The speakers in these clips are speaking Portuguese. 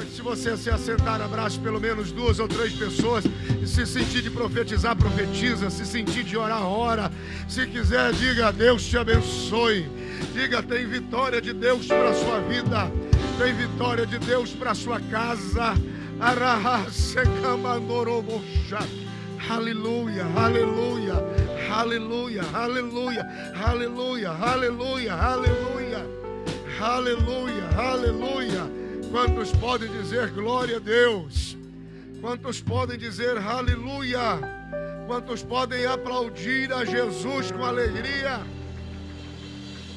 Se você se assentar, abrace pelo menos 2 ou 3 pessoas. E se sentir de profetizar, profetiza. Se sentir de orar, ora. Se quiser, diga: Deus te abençoe. Diga: tem vitória de Deus para a sua vida. Tem vitória de Deus para a sua casa. Aleluia, aleluia, aleluia, aleluia, aleluia, aleluia, aleluia, aleluia, aleluia. Quantos podem dizer glória a Deus? Quantos podem dizer aleluia? Quantos podem aplaudir a Jesus com alegria?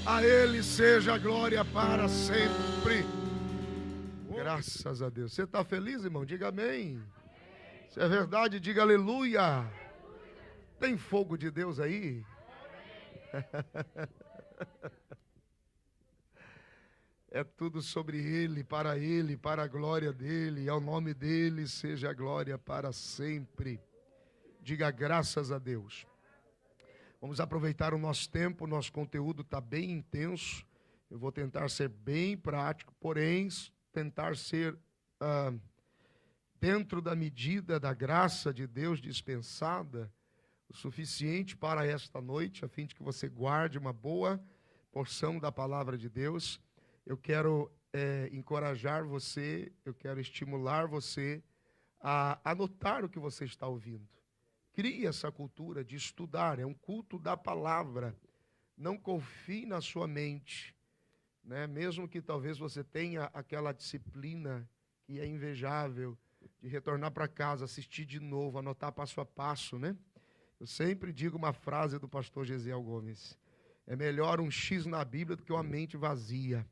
A Ele seja a glória para sempre. Graças a Deus. Você está feliz, irmão? Diga amém. Se é verdade, diga aleluia. Tem fogo de Deus aí? É tudo sobre Ele, para a glória dEle, ao nome dEle seja a glória para sempre. Diga graças a Deus. Vamos aproveitar o nosso tempo, o nosso conteúdo está bem intenso. Eu vou tentar ser bem prático, porém, tentar ser dentro da medida da graça de Deus dispensada, o suficiente para esta noite, a fim de que você guarde uma boa porção da palavra de Deus. Eu quero encorajar você, eu quero estimular você a anotar o que você está ouvindo. Crie essa cultura de estudar, é um culto da palavra. Não confie na sua mente, né? Mesmo que talvez você tenha aquela disciplina que é invejável, de retornar para casa, assistir de novo, anotar passo a passo, né? Eu sempre digo uma frase do pastor Gesiel Gomes: é melhor um X na Bíblia do que uma mente vazia.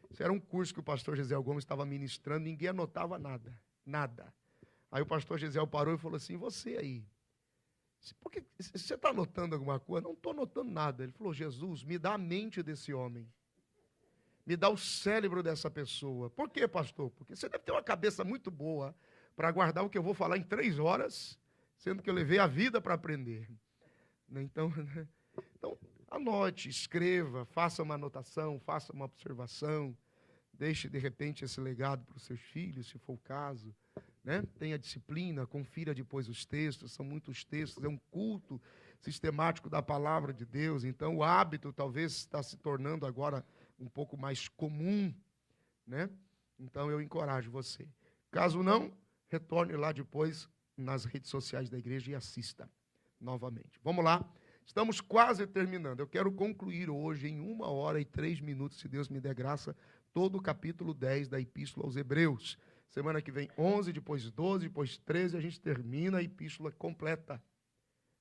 Isso era um curso que o pastor Gesiel Gomes estava ministrando, ninguém anotava nada, nada. Aí o pastor Gesiel parou e falou assim: você aí, por que você está anotando alguma coisa? Não estou anotando nada. Ele falou: Jesus, me dá a mente desse homem, me dá o cérebro dessa pessoa. Por quê, pastor? Porque você deve ter uma cabeça muito boa para guardar o que eu vou falar em 3 horas, sendo que eu levei a vida para aprender. Então, anote, escreva, faça uma anotação, faça uma observação, deixe de repente esse legado para os seus filhos, se for o caso, né? Tenha disciplina, confira depois os textos, são muitos textos, é um culto sistemático da palavra de Deus. Então o hábito talvez está se tornando agora um pouco mais comum, né? Então eu encorajo você. Caso não, retorne lá depois nas redes sociais da igreja e assista novamente. Vamos lá. Estamos quase terminando. Eu quero concluir hoje em 1 hora e 3 minutos, se Deus me der graça, todo o capítulo 10 da Epístola aos Hebreus. Semana que vem 11, depois 12, depois 13, a gente termina a epístola completa.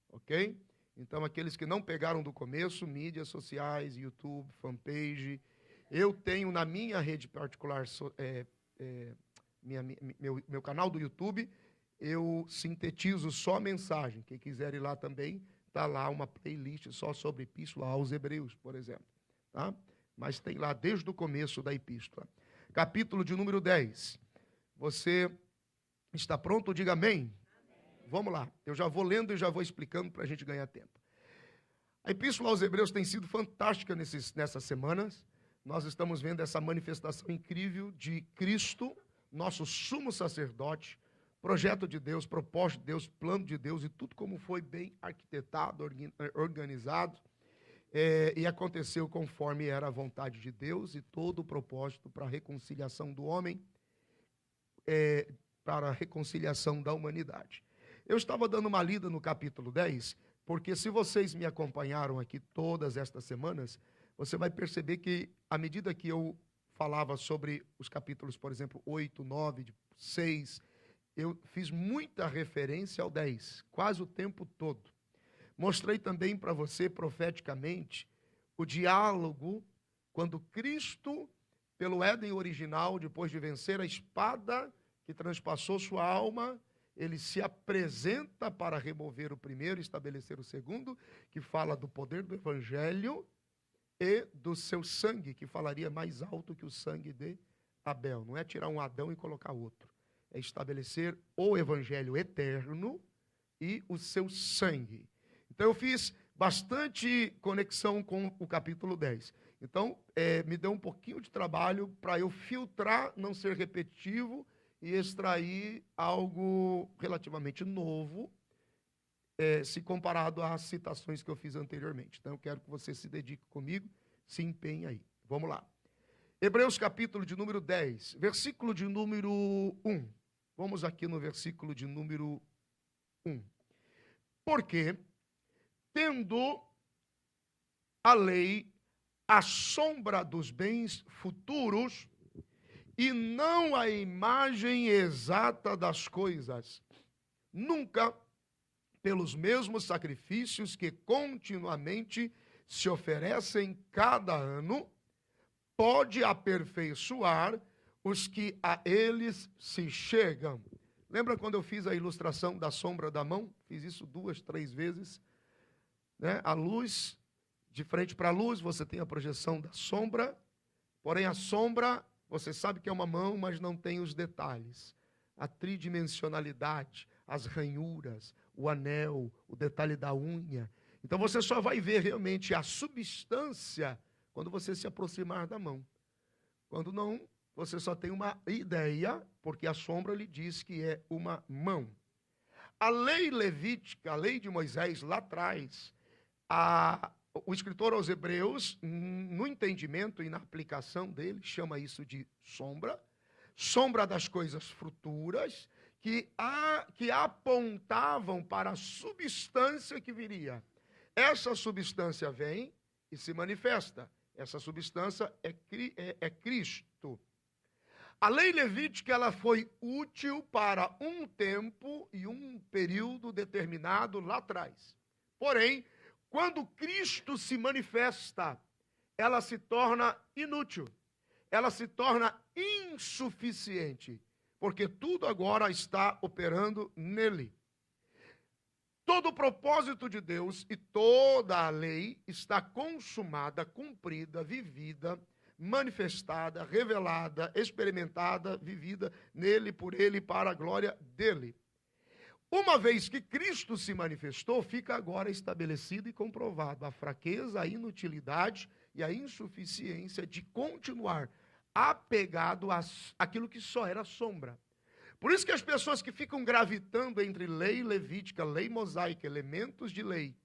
Ok? Então, aqueles que não pegaram do começo, mídias sociais, YouTube, fanpage. Eu tenho na minha rede particular, meu canal do YouTube, eu sintetizo só a mensagem. Quem quiser ir lá também, está lá uma playlist só sobre Epístola aos Hebreus, por exemplo. Tá? Mas tem lá desde o começo da Epístola. Capítulo de número 10. Você está pronto? Diga amém. Amém. Vamos lá. Eu já vou lendo e já vou explicando para a gente ganhar tempo. A Epístola aos Hebreus tem sido fantástica nessas semanas. Nós estamos vendo essa manifestação incrível de Cristo, nosso sumo sacerdote, projeto de Deus, propósito de Deus, plano de Deus, e tudo como foi bem arquitetado, organizado, e aconteceu conforme era a vontade de Deus, e todo o propósito para a reconciliação do homem, para a reconciliação da humanidade. Eu estava dando uma lida no capítulo 10, porque se vocês me acompanharam aqui todas estas semanas, você vai perceber que, à medida que eu falava sobre os capítulos, por exemplo, 8, 9, 6, eu fiz muita referência ao 10, quase o tempo todo. Mostrei também para você, profeticamente, o diálogo, quando Cristo, pelo Éden original, depois de vencer a espada que transpassou sua alma, ele se apresenta para remover o primeiro e estabelecer o segundo, que fala do poder do Evangelho e do seu sangue, que falaria mais alto que o sangue de Abel. Não é tirar um Adão e colocar outro. É estabelecer o Evangelho eterno e o seu sangue. Então eu fiz bastante conexão com o capítulo 10. Então, me deu um pouquinho de trabalho para eu filtrar, não ser repetitivo e extrair algo relativamente novo, se comparado às citações que eu fiz anteriormente. Então, eu quero que você se dedique comigo, se empenhe aí. Vamos lá. Hebreus capítulo de número 10, versículo de número 1. Vamos aqui no versículo de número 1. Porque, tendo a lei a sombra dos bens futuros e não a imagem exata das coisas, nunca, pelos mesmos sacrifícios que continuamente se oferecem cada ano, pode aperfeiçoar os que a eles se chegam. Lembra quando eu fiz a ilustração da sombra da mão? Fiz isso 2, 3 vezes. Né? A luz, de frente para a luz, você tem a projeção da sombra, porém a sombra, você sabe que é uma mão, mas não tem os detalhes. A tridimensionalidade, as ranhuras, o anel, o detalhe da unha. Então você só vai ver realmente a substância quando você se aproximar da mão. Quando não, você só tem uma ideia, porque a sombra lhe diz que é uma mão. A lei levítica, a lei de Moisés lá atrás, o escritor aos Hebreus, no entendimento e na aplicação dele, chama isso de sombra, sombra das coisas futuras, que apontavam para a substância que viria. Essa substância vem e se manifesta. Essa substância é Cristo. A lei levítica ela foi útil para um tempo e um período determinado lá atrás. Porém, quando Cristo se manifesta, ela se torna inútil. Ela se torna insuficiente, porque tudo agora está operando nele. Todo o propósito de Deus e toda a lei está consumada, cumprida, vivida, manifestada, revelada, experimentada, vivida nele, por ele, para a glória dele. Uma vez que Cristo se manifestou, fica agora estabelecido e comprovado a fraqueza, a inutilidade e a insuficiência de continuar apegado àquilo que só era sombra. Por isso que as pessoas que ficam gravitando entre lei levítica, lei mosaica, elementos de lei,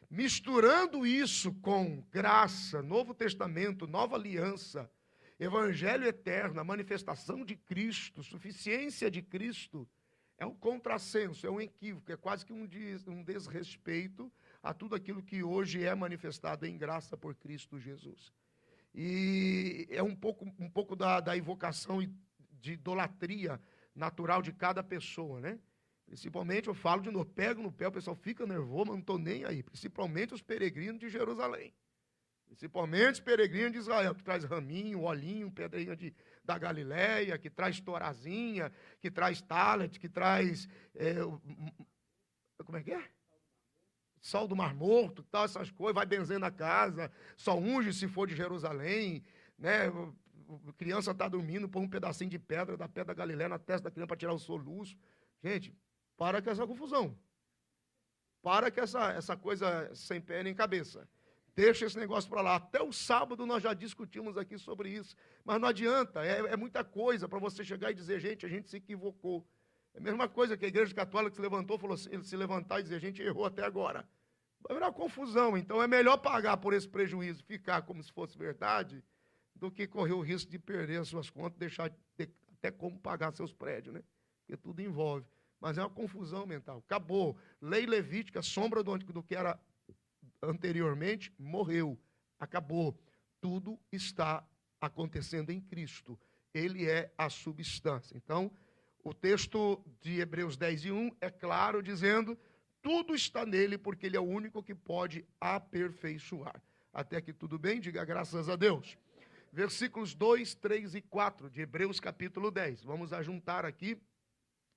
misturando isso com graça, Novo Testamento, Nova Aliança, Evangelho eterno, a manifestação de Cristo, suficiência de Cristo, é um contrassenso, é um equívoco, é quase que um desrespeito a tudo aquilo que hoje é manifestado em graça por Cristo Jesus. E é um pouco da invocação de idolatria natural de cada pessoa, né? Principalmente, eu falo de novo, pego no pé, o pessoal fica nervoso, mas não estou nem aí. Principalmente os peregrinos de Jerusalém. Principalmente os peregrinos de Israel, que traz raminho, olhinho, pedrinha da Galileia, que traz torazinha, que traz talet, que traz, como é que é? Sal do Mar Morto, tal, essas coisas, vai benzendo a casa, só unge se for de Jerusalém, né? A criança está dormindo, põe um pedacinho de pedra da pedra da Galileia na testa da criança para tirar o soluço. Gente, para com essa confusão. Para com essa coisa sem pé nem cabeça. Deixa esse negócio para lá. Até o sábado nós já discutimos aqui sobre isso. Mas não adianta, é muita coisa para você chegar e dizer, gente, a gente se equivocou. É a mesma coisa que a igreja católica se levantou, falou assim, ele se levantar e dizer, a gente errou até agora. Vai virar confusão. Então é melhor pagar por esse prejuízo, ficar como se fosse verdade, do que correr o risco de perder as suas contas, deixar de ter até como pagar seus prédios, né? Porque tudo envolve. Mas é uma confusão mental. Acabou. Lei levítica, sombra do que era anteriormente, morreu. Acabou. Tudo está acontecendo em Cristo. Ele é a substância. Então, o texto de Hebreus 10:1 é claro, dizendo, tudo está nele, porque ele é o único que pode aperfeiçoar. Até que tudo bem, diga graças a Deus. Versículos 2, 3 e 4 de Hebreus capítulo 10. Vamos ajuntar aqui,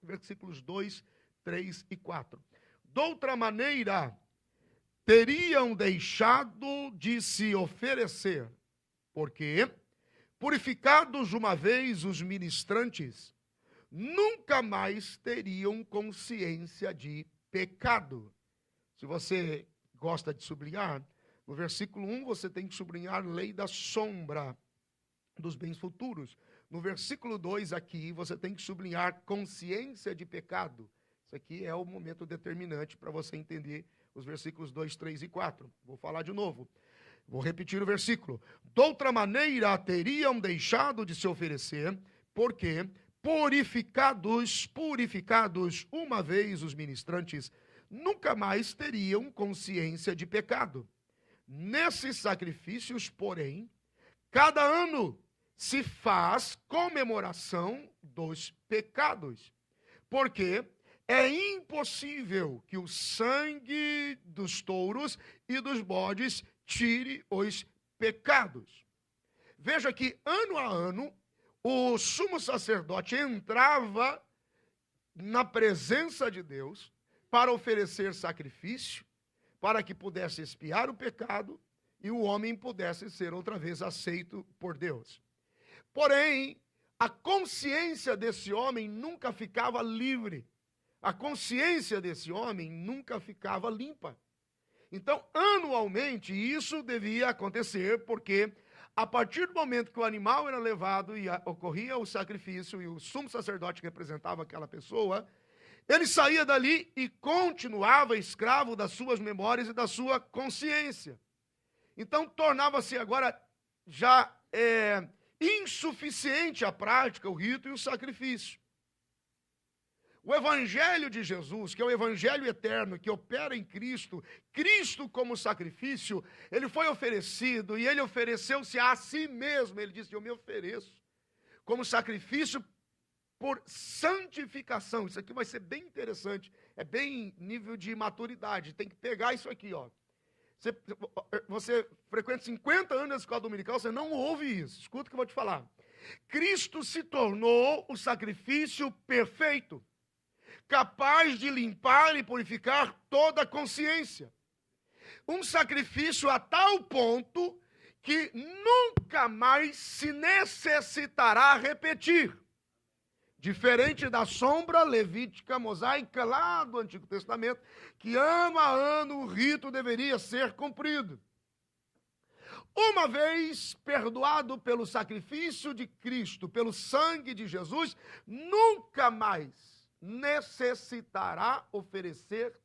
versículos 2, 3 e 4. Doutra maneira, teriam deixado de se oferecer, porque, purificados uma vez os ministrantes, nunca mais teriam consciência de pecado. Se você gosta de sublinhar, No versículo 1, você tem que sublinhar lei da sombra dos bens futuros. No versículo 2 aqui, você tem que sublinhar consciência de pecado. Isso aqui é o momento determinante para você entender os versículos 2, 3 e 4. Vou falar de novo. Vou repetir o versículo. De outra maneira teriam deixado de se oferecer, porque purificados uma vez os ministrantes, nunca mais teriam consciência de pecado. Nesses sacrifícios, porém, cada ano se faz comemoração dos pecados, porque é impossível que o sangue dos touros e dos bodes tire os pecados. Veja que, ano a ano, o sumo sacerdote entrava na presença de Deus para oferecer sacrifício, para que pudesse expiar o pecado e o homem pudesse ser outra vez aceito por Deus. Porém, a consciência desse homem nunca ficava livre. A consciência desse homem nunca ficava limpa. Então, anualmente, isso devia acontecer, porque a partir do momento que o animal era levado e ocorria o sacrifício, e o sumo sacerdote que representava aquela pessoa, ele saía dali e continuava escravo das suas memórias e da sua consciência. Então, tornava-se agora já insuficiente a prática, o rito e o sacrifício. O evangelho de Jesus, que é o evangelho eterno, que opera em Cristo, Cristo como sacrifício, ele foi oferecido e ele ofereceu-se a si mesmo. Ele disse: eu me ofereço como sacrifício por santificação. Isso aqui vai ser bem interessante, é bem nível de maturidade, tem que pegar isso aqui, ó. Você frequenta 50 anos na escola dominical, você não ouve isso. Escuta o que eu vou te falar. Cristo se tornou o sacrifício perfeito, capaz de limpar e purificar toda a consciência. Um sacrifício a tal ponto que nunca mais se necessitará repetir. Diferente da sombra levítica, mosaica lá do Antigo Testamento, que ano a ano o rito deveria ser cumprido. Uma vez perdoado pelo sacrifício de Cristo, pelo sangue de Jesus, nunca mais necessitará oferecer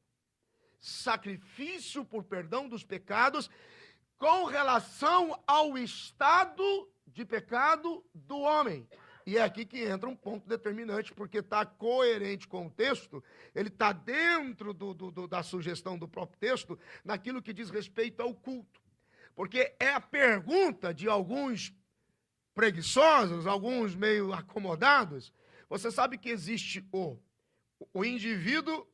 sacrifício por perdão dos pecados com relação ao estado de pecado do homem. E é aqui que entra um ponto determinante, porque está coerente com o texto, ele está dentro da sugestão do próprio texto, naquilo que diz respeito ao culto. Porque é a pergunta de alguns preguiçosos, alguns meio acomodados. Você sabe que existe o indivíduo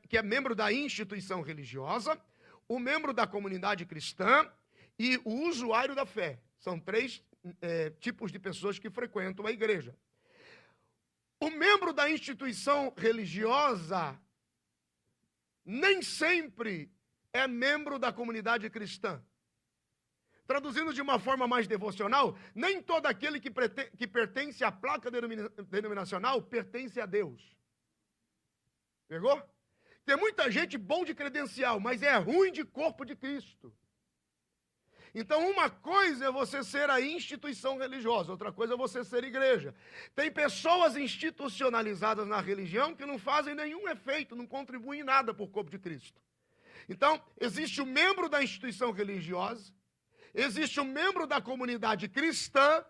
que é membro da instituição religiosa, o membro da comunidade cristã e o usuário da fé. São três tipos de pessoas que frequentam a igreja. O membro da instituição religiosa nem sempre é membro da comunidade cristã. Traduzindo de uma forma mais devocional, nem todo aquele que pertence à placa denominacional pertence a Deus. Pegou? Tem muita gente bom de credencial, mas é ruim de corpo de Cristo. Então, uma coisa é você ser a instituição religiosa, outra coisa é você ser igreja. Tem pessoas institucionalizadas na religião que não fazem nenhum efeito, não contribuem em nada para o corpo de Cristo. Então, existe o membro da instituição religiosa, existe o membro da comunidade cristã.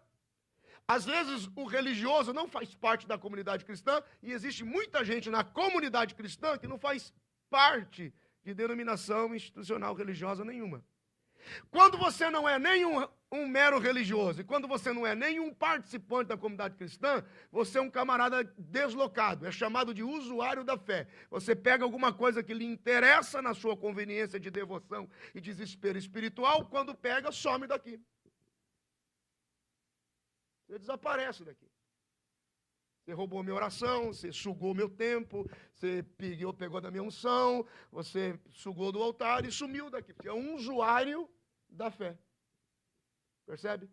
Às vezes, o religioso não faz parte da comunidade cristã, e existe muita gente na comunidade cristã que não faz parte de denominação institucional religiosa nenhuma. Quando você não é nem um mero religioso, e quando você não é nenhum participante da comunidade cristã, você é um camarada deslocado, é chamado de usuário da fé. Você pega alguma coisa que lhe interessa na sua conveniência de devoção e desespero espiritual, quando pega, some daqui. Você desaparece daqui. Você roubou minha oração, você sugou meu tempo, você pegou da minha unção, você sugou do altar e sumiu daqui. Você é um usuário da fé. Percebe?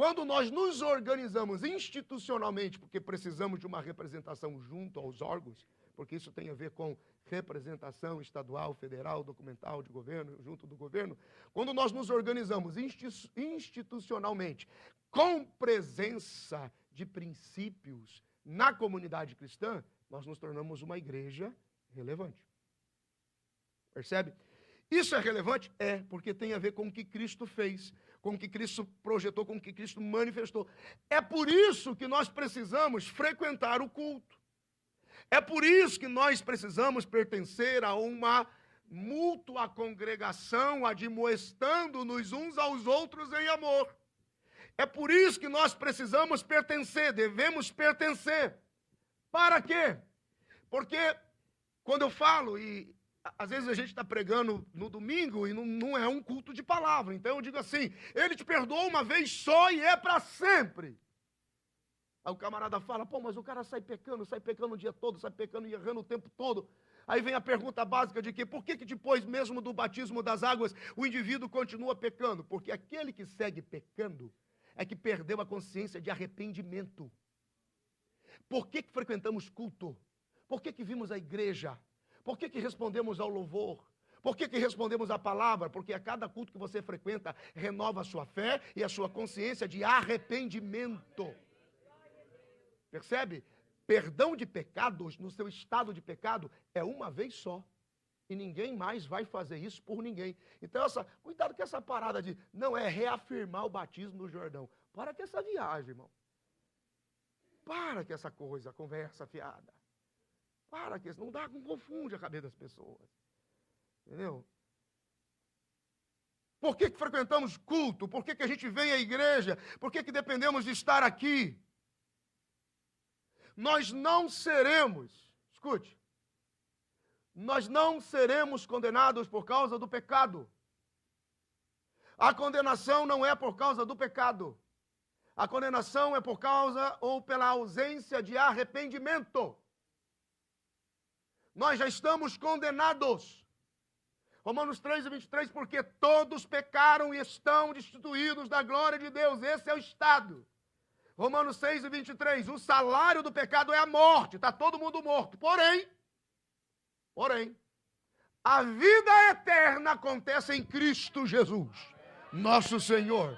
Quando nós nos organizamos institucionalmente, porque precisamos de uma representação junto aos órgãos, porque isso tem a ver com representação estadual, federal, documental, de governo, junto do governo, quando nós nos organizamos institucionalmente, com presença de princípios na comunidade cristã, nós nos tornamos uma igreja relevante. Percebe? Isso é relevante? É, porque tem a ver com o que Cristo fez, com o que Cristo projetou, com o que Cristo manifestou. É por isso que nós precisamos frequentar o culto. É por isso que nós precisamos pertencer a uma mútua congregação, admoestando-nos uns aos outros em amor. É por isso que nós precisamos pertencer, devemos pertencer. Para quê? Porque quando eu falo, e às vezes a gente está pregando no domingo e não é um culto de palavra, então eu digo assim, ele te perdoou uma vez só e é para sempre. Aí o camarada fala, pô, mas o cara sai pecando o dia todo, sai pecando e errando o tempo todo. Aí vem a pergunta básica de que, por que depois mesmo do batismo das águas, o indivíduo continua pecando? Porque aquele que segue pecando é que perdeu a consciência de arrependimento. Por que frequentamos culto? Por que vimos a igreja? Por que respondemos ao louvor? Por que respondemos à palavra? Porque a cada culto que você frequenta, renova a sua fé e a sua consciência de arrependimento. Percebe? Perdão de pecados no seu estado de pecado é uma vez só. E ninguém mais vai fazer isso por ninguém. Então, cuidado com essa parada de não é reafirmar o batismo no Jordão. Para com essa viagem, irmão. Para com essa coisa, conversa fiada. Para com isso. Não confunde a cabeça das pessoas. Entendeu? Por que frequentamos culto? Por que a gente vem à igreja? Por que dependemos de estar aqui? Nós não seremos, escute, nós não seremos condenados por causa do pecado. A condenação não é por causa do pecado. A condenação é por causa ou pela ausência de arrependimento. Nós já estamos condenados. Romanos 3:23, porque todos pecaram e estão destituídos da glória de Deus. Esse é o estado. Romanos 6:23, o salário do pecado é a morte, está todo mundo morto. Porém, a vida eterna acontece em Cristo Jesus, nosso Senhor.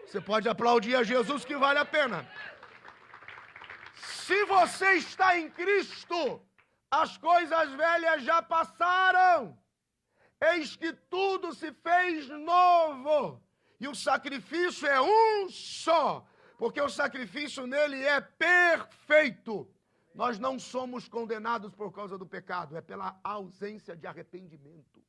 Você pode aplaudir a Jesus que vale a pena. Se você está em Cristo, as coisas velhas já passaram. Eis que tudo se fez novo. E o sacrifício é um só. Porque o sacrifício nele é perfeito. Nós não somos condenados por causa do pecado, é pela ausência de arrependimento.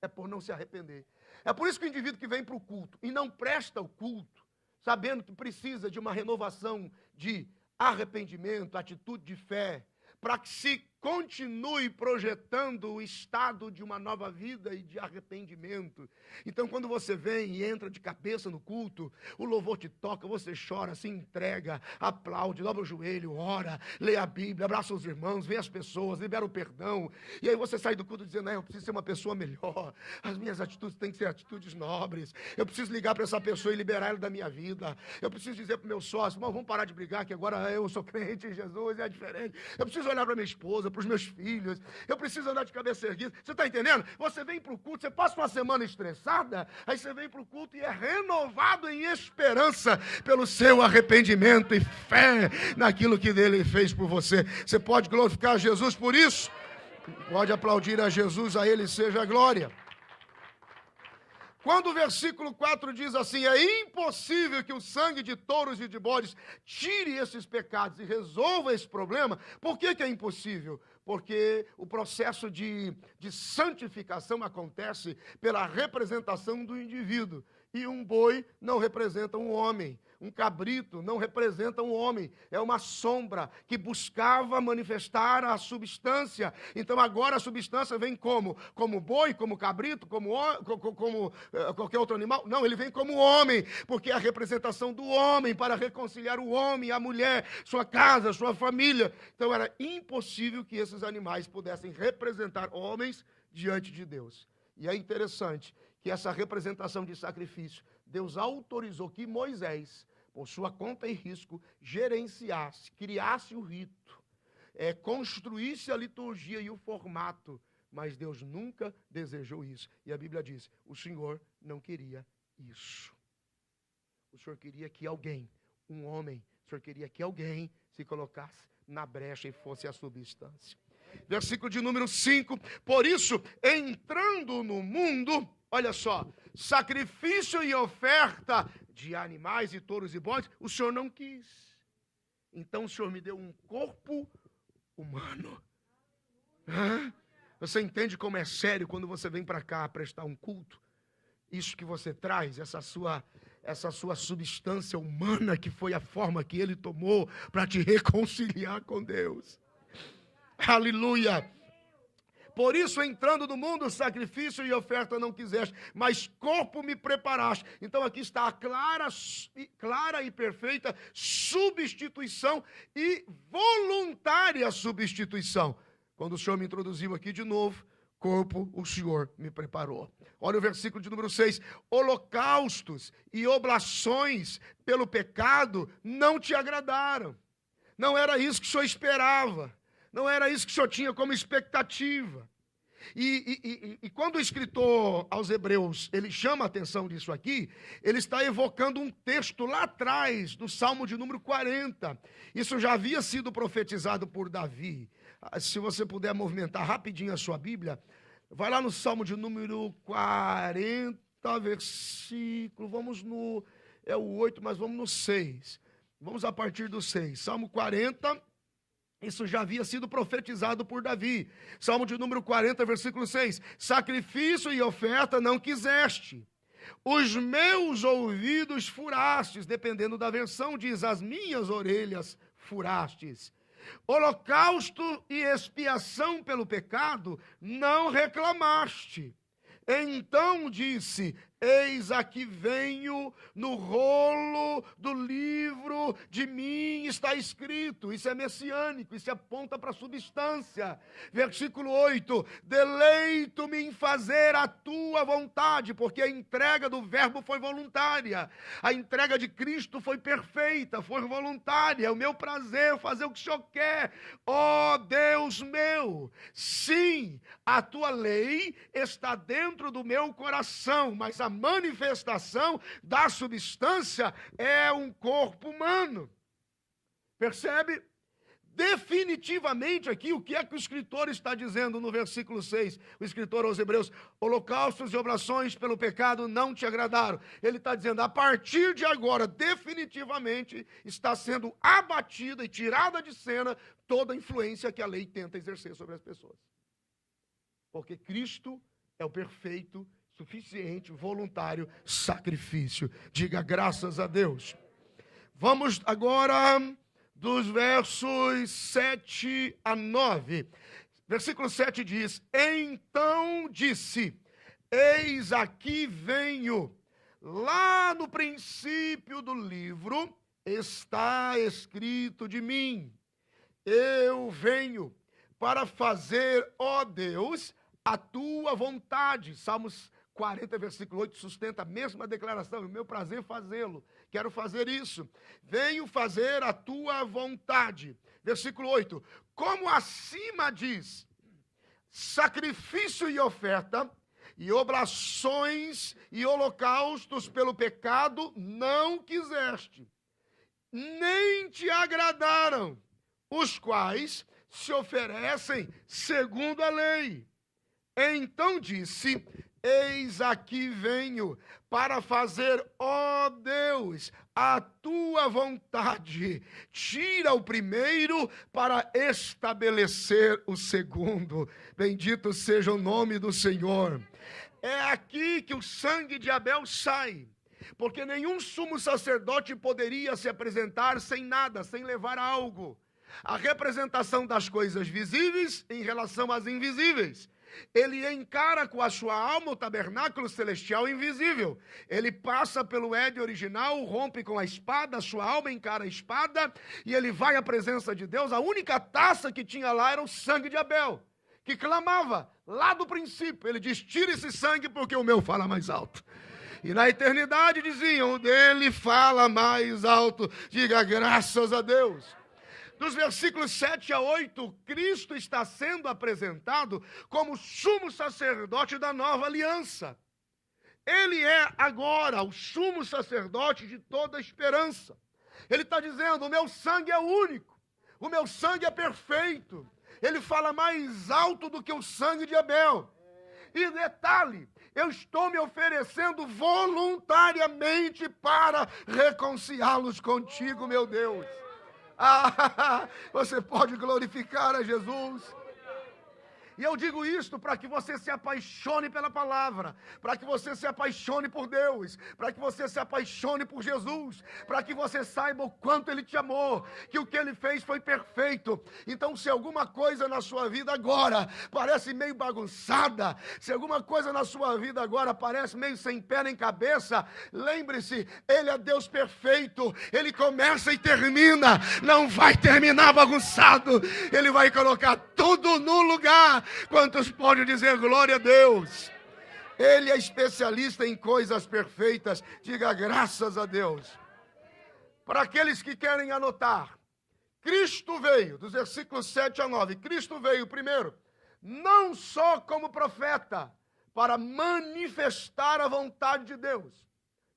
É por não se arrepender. É por isso que o indivíduo que vem para o culto e não presta o culto, sabendo que precisa de uma renovação de arrependimento, atitude de fé, para que se continue projetando o estado de uma nova vida e de arrependimento. Então, quando você vem e entra de cabeça no culto, o louvor te toca, você chora, se entrega, aplaude, dobra o joelho, ora, lê a Bíblia, abraça os irmãos, vê as pessoas, libera o perdão. E aí você sai do culto dizendo, eu preciso ser uma pessoa melhor, as minhas atitudes têm que ser atitudes nobres, eu preciso ligar para essa pessoa e liberar ela da minha vida, eu preciso dizer para o meu sócio, irmão, vamos parar de brigar, que agora eu sou crente em Jesus, é diferente. Eu preciso olhar para minha esposa, para os meus filhos, eu preciso andar de cabeça erguida. Você está entendendo? Você vem para o culto, você passa uma semana estressada, aí você vem para o culto e é renovado em esperança pelo seu arrependimento e fé naquilo que ele fez por você. Você pode glorificar Jesus por isso? Pode aplaudir a Jesus, a ele seja a glória. Quando o versículo 4 diz assim, é impossível que o sangue de touros e de bodes tire esses pecados e resolva esse problema. Por que é impossível? Porque o processo de santificação acontece pela representação do indivíduo. E um boi não representa um homem. Um cabrito não representa um homem, é uma sombra que buscava manifestar a substância. Então agora a substância vem como? Como boi, como cabrito, como qualquer outro animal? Não, ele vem como homem, porque é a representação do homem para reconciliar o homem, a mulher, sua casa, sua família. Então era impossível que esses animais pudessem representar homens diante de Deus. E é interessante que essa representação de sacrifício Deus autorizou que Moisés, por sua conta e risco, gerenciasse, criasse o rito, construísse a liturgia e o formato, mas Deus nunca desejou isso. E a Bíblia diz, o Senhor não queria isso. O Senhor queria que alguém, um homem, o Senhor queria que alguém se colocasse na brecha e fosse a substância. Versículo de número 5, por isso, entrando no mundo, olha só, sacrifício e oferta de animais e touros e bodes, o Senhor não quis. Então o Senhor me deu um corpo humano. Você entende como é sério quando você vem para cá prestar um culto? Isso que você traz, essa sua substância humana, que foi a forma que Ele tomou para te reconciliar com Deus. Aleluia! Por isso, entrando no mundo, sacrifício e oferta não quiseste, mas corpo me preparaste. Então aqui está a clara e perfeita substituição e voluntária substituição. Quando o Senhor me introduziu aqui de novo, corpo o Senhor me preparou. Olha o versículo de número 6. Holocaustos e oblações pelo pecado não te agradaram. Não era isso que o Senhor esperava. Não era isso que o Senhor tinha como expectativa. E quando o escritor aos Hebreus, ele chama a atenção disso aqui, ele está evocando um texto lá atrás, do Salmo de número 40. Isso já havia sido profetizado por Davi. Se você puder movimentar rapidinho a sua Bíblia, vai lá no Salmo de número 40, versículo, vamos no, é o 8, mas vamos no 6. Vamos a partir do 6. Salmo 40, isso já havia sido profetizado por Davi. Salmo de número 40, versículo 6. Sacrifício e oferta não quiseste. Os meus ouvidos furastes, dependendo da versão, diz, as minhas orelhas furastes. Holocausto e expiação pelo pecado não reclamaste. Então disse, eis aqui venho, no rolo do livro de mim está escrito. Isso é messiânico, isso aponta para a substância. Versículo 8, deleito-me em fazer a tua vontade, porque a entrega do verbo foi voluntária. A entrega de Cristo foi perfeita, foi voluntária. É o meu prazer fazer o que o Senhor quer. Ó Deus meu, sim, a tua lei está dentro do meu coração, mas a manifestação da substância é um corpo humano. Percebe? Definitivamente aqui, o que é que o escritor está dizendo no versículo 6? O escritor aos Hebreus, holocaustos e oblações pelo pecado não te agradaram. Ele está dizendo, a partir de agora, definitivamente, está sendo abatida e tirada de cena toda a influência que a lei tenta exercer sobre as pessoas. Porque Cristo é o perfeito, suficiente, voluntário sacrifício. Diga graças a Deus. Vamos agora dos versos 7 a 9. Versículo 7 diz, então disse, eis aqui venho. Lá no princípio do livro está escrito de mim. Eu venho para fazer, ó Deus, a tua vontade. Salmos 40, versículo 8, sustenta a mesma declaração. É o meu prazer fazê-lo. Quero fazer isso. Venho fazer a tua vontade. Versículo 8. Como acima diz, sacrifício e oferta, e oblações e holocaustos pelo pecado não quiseste, nem te agradaram, os quais se oferecem segundo a lei. Então disse, eis aqui venho para fazer, ó Deus, a tua vontade. Tira o primeiro para estabelecer o segundo. Bendito seja o nome do Senhor. É aqui que o sangue de Abel sai, porque nenhum sumo sacerdote poderia se apresentar sem nada, sem levar algo. A representação das coisas visíveis em relação às invisíveis. Ele encara com a sua alma o tabernáculo celestial invisível. Ele passa pelo Éden original, rompe com a espada, a sua alma encara a espada, e ele vai à presença de Deus. A única taça que tinha lá era o sangue de Abel, que clamava lá do princípio. Ele diz, tira esse sangue porque o meu fala mais alto. E na eternidade diziam, o dele fala mais alto. Diga graças a Deus. Dos versículos 7 a 8, Cristo está sendo apresentado como sumo sacerdote da nova aliança. Ele é agora o sumo sacerdote de toda a esperança. Ele está dizendo, o meu sangue é único, o meu sangue é perfeito. Ele fala mais alto do que o sangue de Abel. E detalhe, eu estou me oferecendo voluntariamente para reconciliá-los contigo, meu Deus. Você pode glorificar a Jesus. E eu digo isto para que você se apaixone pela palavra, para que você se apaixone por Deus, para que você se apaixone por Jesus, para que você saiba o quanto Ele te amou, que o que Ele fez foi perfeito. Então, se alguma coisa na sua vida agora parece meio bagunçada, se alguma coisa na sua vida agora parece meio sem pé nem cabeça, lembre-se, Ele é Deus perfeito, Ele começa e termina, não vai terminar bagunçado, Ele vai colocar tudo no lugar. Quantos podem dizer glória a Deus? Ele é especialista em coisas perfeitas. Diga graças a Deus. Para aqueles que querem anotar, Cristo veio, dos versículos 7 a 9, Cristo veio primeiro, não só como profeta, para manifestar a vontade de Deus.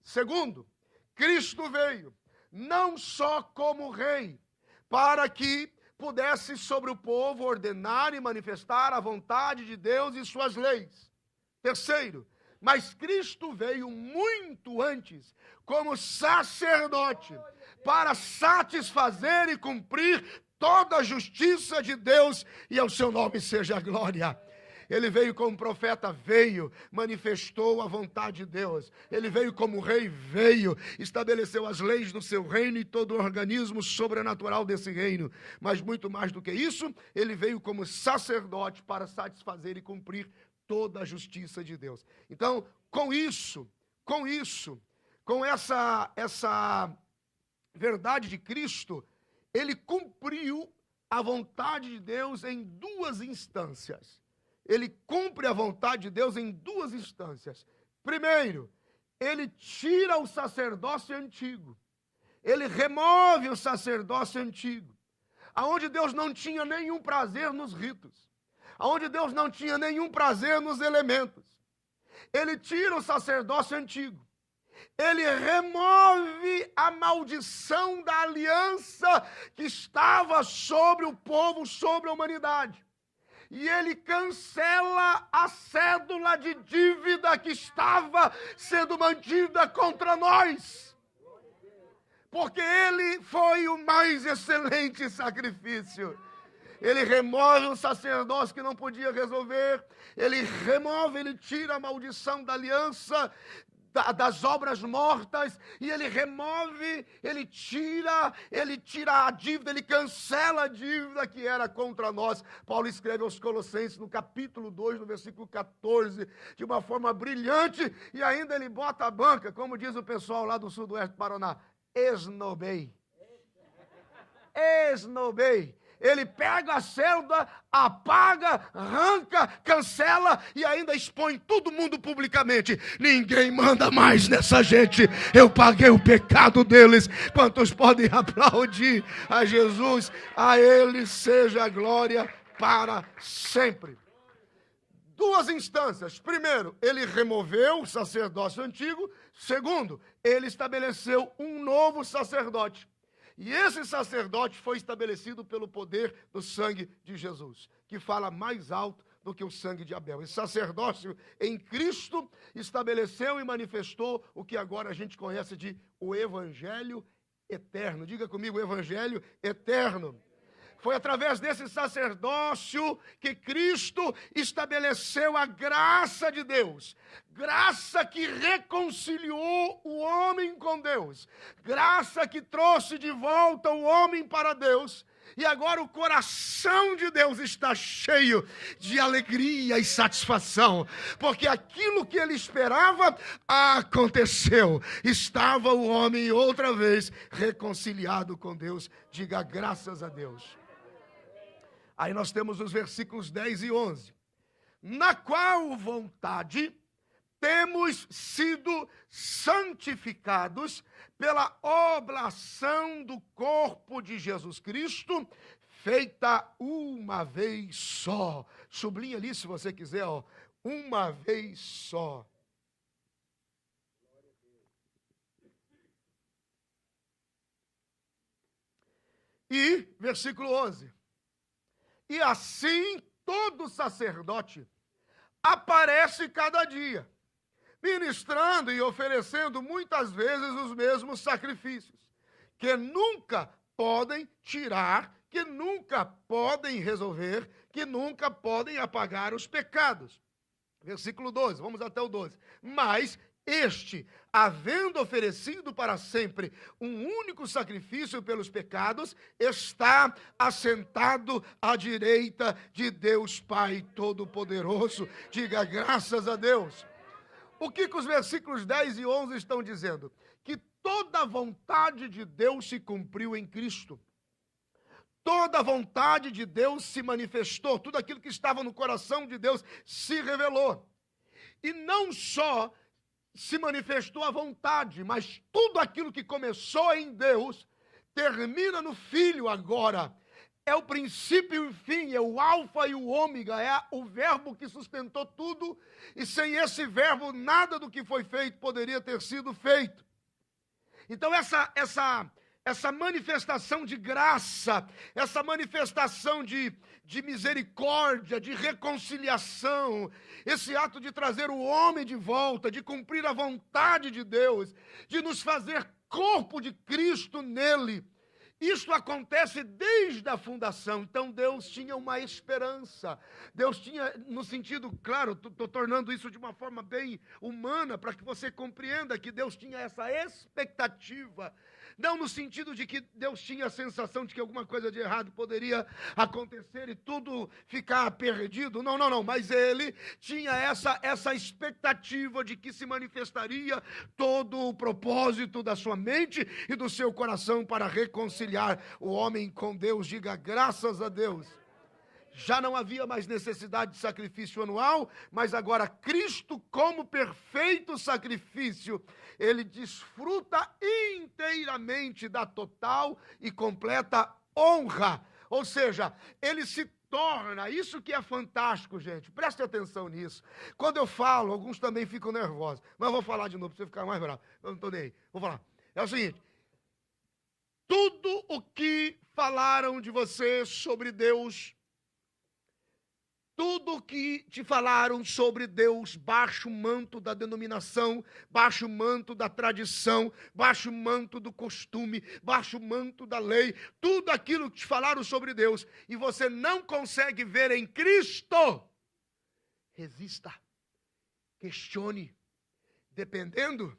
Segundo, Cristo veio, não só como rei, para que pudesse sobre o povo ordenar e manifestar a vontade de Deus e suas leis. Terceiro, mas Cristo veio muito antes, como sacerdote, para satisfazer e cumprir toda a justiça de Deus, e ao seu nome seja a glória. Ele veio como profeta, veio, manifestou a vontade de Deus. Ele veio como rei, veio, estabeleceu as leis do seu reino e todo o organismo sobrenatural desse reino. Mas muito mais do que isso, ele veio como sacerdote para satisfazer e cumprir toda a justiça de Deus. Então, com essa verdade de Cristo, ele cumpriu a vontade de Deus em duas instâncias. Ele cumpre a vontade de Deus em duas instâncias. Primeiro, ele tira o sacerdócio antigo. Ele remove o sacerdócio antigo. Aonde Deus não tinha nenhum prazer nos ritos. Aonde Deus não tinha nenhum prazer nos elementos. Ele tira o sacerdócio antigo. Ele remove a maldição da aliança que estava sobre o povo, sobre a humanidade. E ele cancela a cédula de dívida que estava sendo mantida contra nós. Porque ele foi o mais excelente sacrifício. Ele remove o sacerdócio que não podia resolver. Ele remove, ele tira a maldição da aliança, das obras mortas, e ele remove, ele tira a dívida, ele cancela a dívida que era contra nós. Paulo escreve aos Colossenses no capítulo 2, no versículo 14, de uma forma brilhante, e ainda ele bota a banca, como diz o pessoal lá do sudoeste do Paraná, esnobei. Ele pega a cédula, apaga, arranca, cancela e ainda expõe todo mundo publicamente. Ninguém manda mais nessa gente. Eu paguei o pecado deles. Quantos podem aplaudir a Jesus? A Ele seja a glória para sempre. Duas instâncias. Primeiro, ele removeu o sacerdócio antigo. Segundo, ele estabeleceu um novo sacerdote. E esse sacerdote foi estabelecido pelo poder do sangue de Jesus, que fala mais alto do que o sangue de Abel. Esse sacerdócio em Cristo estabeleceu e manifestou o que agora a gente conhece de o Evangelho eterno. Diga comigo, o Evangelho eterno. Foi através desse sacerdócio que Cristo estabeleceu a graça de Deus. Graça que reconciliou o homem com Deus. Graça que trouxe de volta o homem para Deus. E agora o coração de Deus está cheio de alegria e satisfação. Porque aquilo que ele esperava aconteceu. Estava o homem outra vez reconciliado com Deus. Diga graças a Deus. Aí nós temos os versículos 10 e 11. Na qual vontade temos sido santificados pela oblação do corpo de Jesus Cristo, feita uma vez só. Sublinha ali se você quiser, ó, uma vez só. E, versículo 11, e assim todo sacerdote aparece cada dia, ministrando e oferecendo muitas vezes os mesmos sacrifícios, que nunca podem tirar, que nunca podem resolver, que nunca podem apagar os pecados. Versículo 12, vamos até o 12. Mas este, havendo oferecido para sempre um único sacrifício pelos pecados, está assentado à direita de Deus Pai Todo-Poderoso. Diga graças a Deus. O que os versículos 10 e 11 estão dizendo? Que toda a vontade de Deus se cumpriu em Cristo. Toda a vontade de Deus se manifestou. Tudo aquilo que estava no coração de Deus se revelou. E não só se manifestou a vontade, mas tudo aquilo que começou em Deus termina no Filho agora. É o princípio e o fim, é o alfa e o ômega, é o verbo que sustentou tudo, e sem esse verbo nada do que foi feito poderia ter sido feito. Então essa manifestação de graça, essa manifestação de misericórdia, de reconciliação, esse ato de trazer o homem de volta, de cumprir a vontade de Deus, de nos fazer corpo de Cristo nele, isso acontece desde a fundação. Então Deus tinha uma esperança. Deus tinha, no sentido, claro, estou tornando isso de uma forma bem humana, para que você compreenda que Deus tinha essa expectativa. Não no sentido de que Deus tinha a sensação de que alguma coisa de errado poderia acontecer e tudo ficar perdido. Não. Mas ele tinha essa expectativa de que se manifestaria todo o propósito da sua mente e do seu coração para reconciliar o homem com Deus. Diga graças a Deus. Já não havia mais necessidade de sacrifício anual, mas agora Cristo, como perfeito sacrifício, ele desfruta inteiramente da total e completa honra. Ou seja, ele se torna, isso que é fantástico, gente, preste atenção nisso. Quando eu falo, alguns também ficam nervosos, mas eu vou falar de novo para você ficar mais bravo. Eu não estou nem aí, vou falar. É o seguinte, tudo o que falaram de você sobre Deus, tudo que te falaram sobre Deus, baixo o manto da denominação, baixo o manto da tradição, baixo o manto do costume, baixo o manto da lei, tudo aquilo que te falaram sobre Deus, e você não consegue ver em Cristo, resista, questione, dependendo,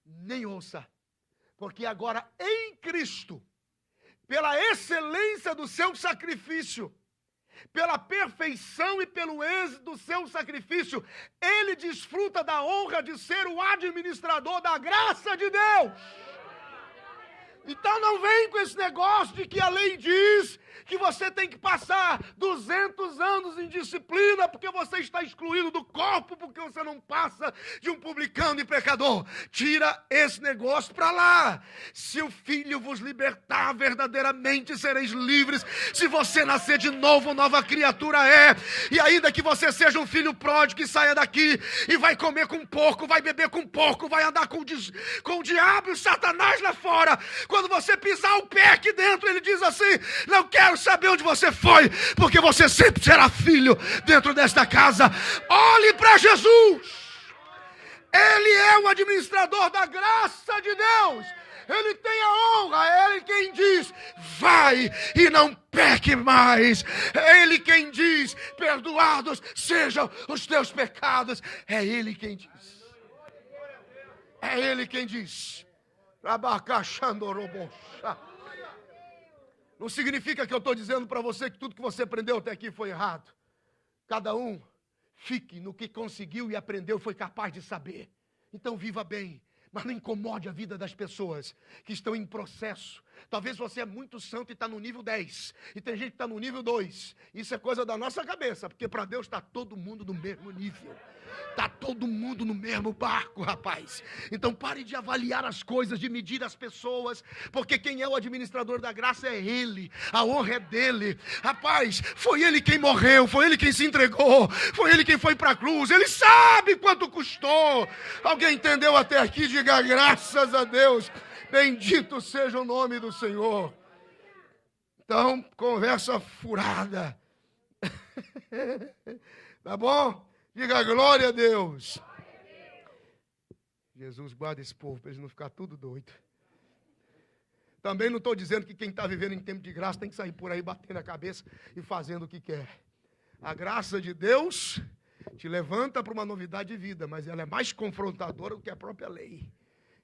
nem ouça, porque agora em Cristo, pela excelência do seu sacrifício, pela perfeição e pelo êxito do seu sacrifício, ele desfruta da honra de ser o administrador da graça de Deus. Então não vem com esse negócio de que a lei diz que você tem que passar 200 anos em disciplina porque você está excluído do corpo, porque você não passa de um publicano e pecador. Tira esse negócio para lá. Se o Filho vos libertar, verdadeiramente sereis livres. Se você nascer de novo, nova criatura é. E ainda que você seja um filho pródigo que saia daqui e vai comer com porco, vai beber com porco, vai andar com o diabo e o Satanás lá fora. Quando você pisar o pé aqui dentro, ele diz assim: não quero saber onde você foi, porque você sempre será filho dentro desta casa. Olhe para Jesus. Ele é o administrador da graça de Deus. Ele tem a honra, é Ele quem diz, vai e não peque mais. É Ele quem diz, perdoados sejam os teus pecados. É Ele quem diz. É Ele quem diz. Não significa que eu estou dizendo para você que tudo que você aprendeu até aqui foi errado. Cada um fique no que conseguiu e aprendeu, foi capaz de saber. Então viva bem, mas não incomode a vida das pessoas que estão em processo. Talvez você é muito santo e está no nível 10, e tem gente que está no nível 2. Isso é coisa da nossa cabeça, porque para Deus está todo mundo no mesmo nível. Está todo mundo no mesmo barco, rapaz. Então pare de avaliar as coisas, de medir as pessoas, porque quem é o administrador da graça é Ele, a honra é dele. Rapaz, foi Ele quem morreu, foi Ele quem se entregou, foi Ele quem foi para a cruz, Ele sabe quanto custou. Alguém entendeu até aqui? Diga graças a Deus, bendito seja o nome do Senhor. Então, conversa furada. Tá bom? Diga glória a Deus. Jesus, guarda esse povo para eles não ficar tudo doido. Também não estou dizendo que quem está vivendo em tempo de graça tem que sair por aí batendo a cabeça e fazendo o que quer. A graça de Deus te levanta para uma novidade de vida, mas ela é mais confrontadora do que a própria lei.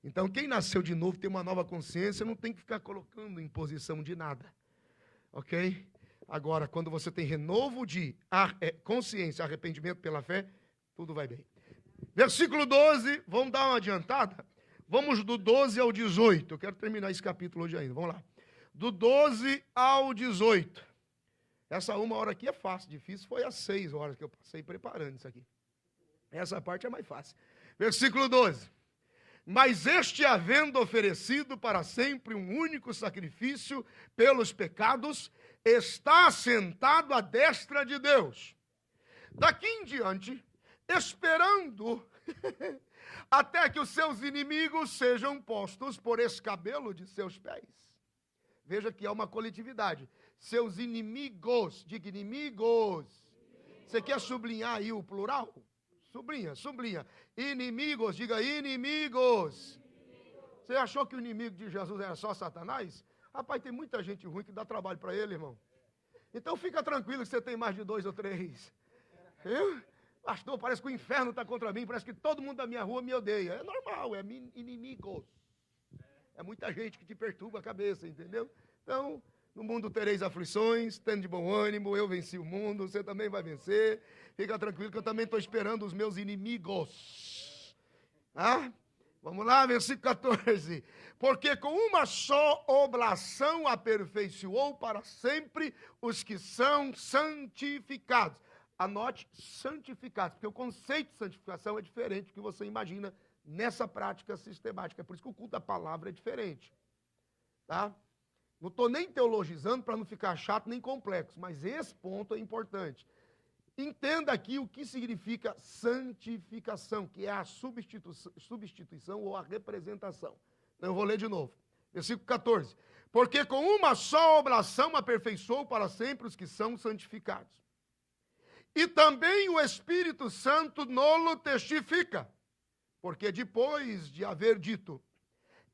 Então, quem nasceu de novo, tem uma nova consciência, não tem que ficar colocando em posição de nada. Ok? Agora, quando você tem renovo de consciência, arrependimento pela fé, tudo vai bem. Versículo 12, vamos dar uma adiantada? Vamos do 12 ao 18. Eu quero terminar esse capítulo hoje ainda. Vamos lá. Do 12 ao 18. Essa 1 hora aqui é fácil. Difícil foi as 6 horas que eu passei preparando isso aqui. Essa parte é mais fácil. Versículo 12. Mas este, havendo oferecido para sempre um único sacrifício pelos pecados, está sentado à destra de Deus. Daqui em diante, esperando até que os seus inimigos sejam postos por escabelo de seus pés. Veja que há uma coletividade. Seus inimigos, diga inimigos. Você quer sublinhar aí o plural? Sublinha. Inimigos, diga inimigos. Você achou que o inimigo de Jesus era só Satanás? Rapaz, tem muita gente ruim que dá trabalho para ele, irmão. Então fica tranquilo que você tem mais de 2 ou 3. Pastor, parece que o inferno está contra mim, parece que todo mundo da minha rua me odeia. É normal, é inimigos. É muita gente que te perturba a cabeça, entendeu? Então, no mundo tereis aflições, tendo de bom ânimo, eu venci o mundo, você também vai vencer. Fica tranquilo que eu também estou esperando os meus inimigos. Vamos lá, versículo 14. Porque com uma só oblação aperfeiçoou para sempre os que são santificados. Anote santificados, porque o conceito de santificação é diferente do que você imagina nessa prática sistemática. É por isso que o culto da palavra é diferente. Tá? Não estou nem teologizando para não ficar chato nem complexo, mas esse ponto é importante. Entenda aqui o que significa santificação, que é a substituição ou a representação. Então eu vou ler de novo. Versículo 14. Porque com uma só oblação aperfeiçoou para sempre os que são santificados. E também o Espírito Santo nolo testifica. Porque depois de haver dito,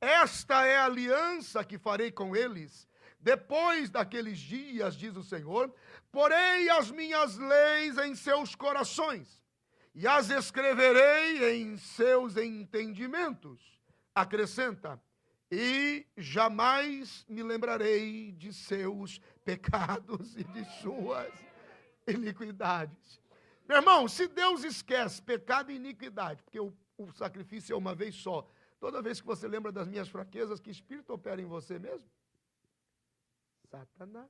esta é a aliança que farei com eles, depois daqueles dias, diz o Senhor, porei as minhas leis em seus corações, e as escreverei em seus entendimentos. Acrescenta, e jamais me lembrarei de seus pecados e de suas iniquidades. Meu irmão, se Deus esquece pecado e iniquidade, porque o sacrifício é uma vez só, toda vez que você lembra das minhas fraquezas, que espírito opera em você mesmo? Satanás.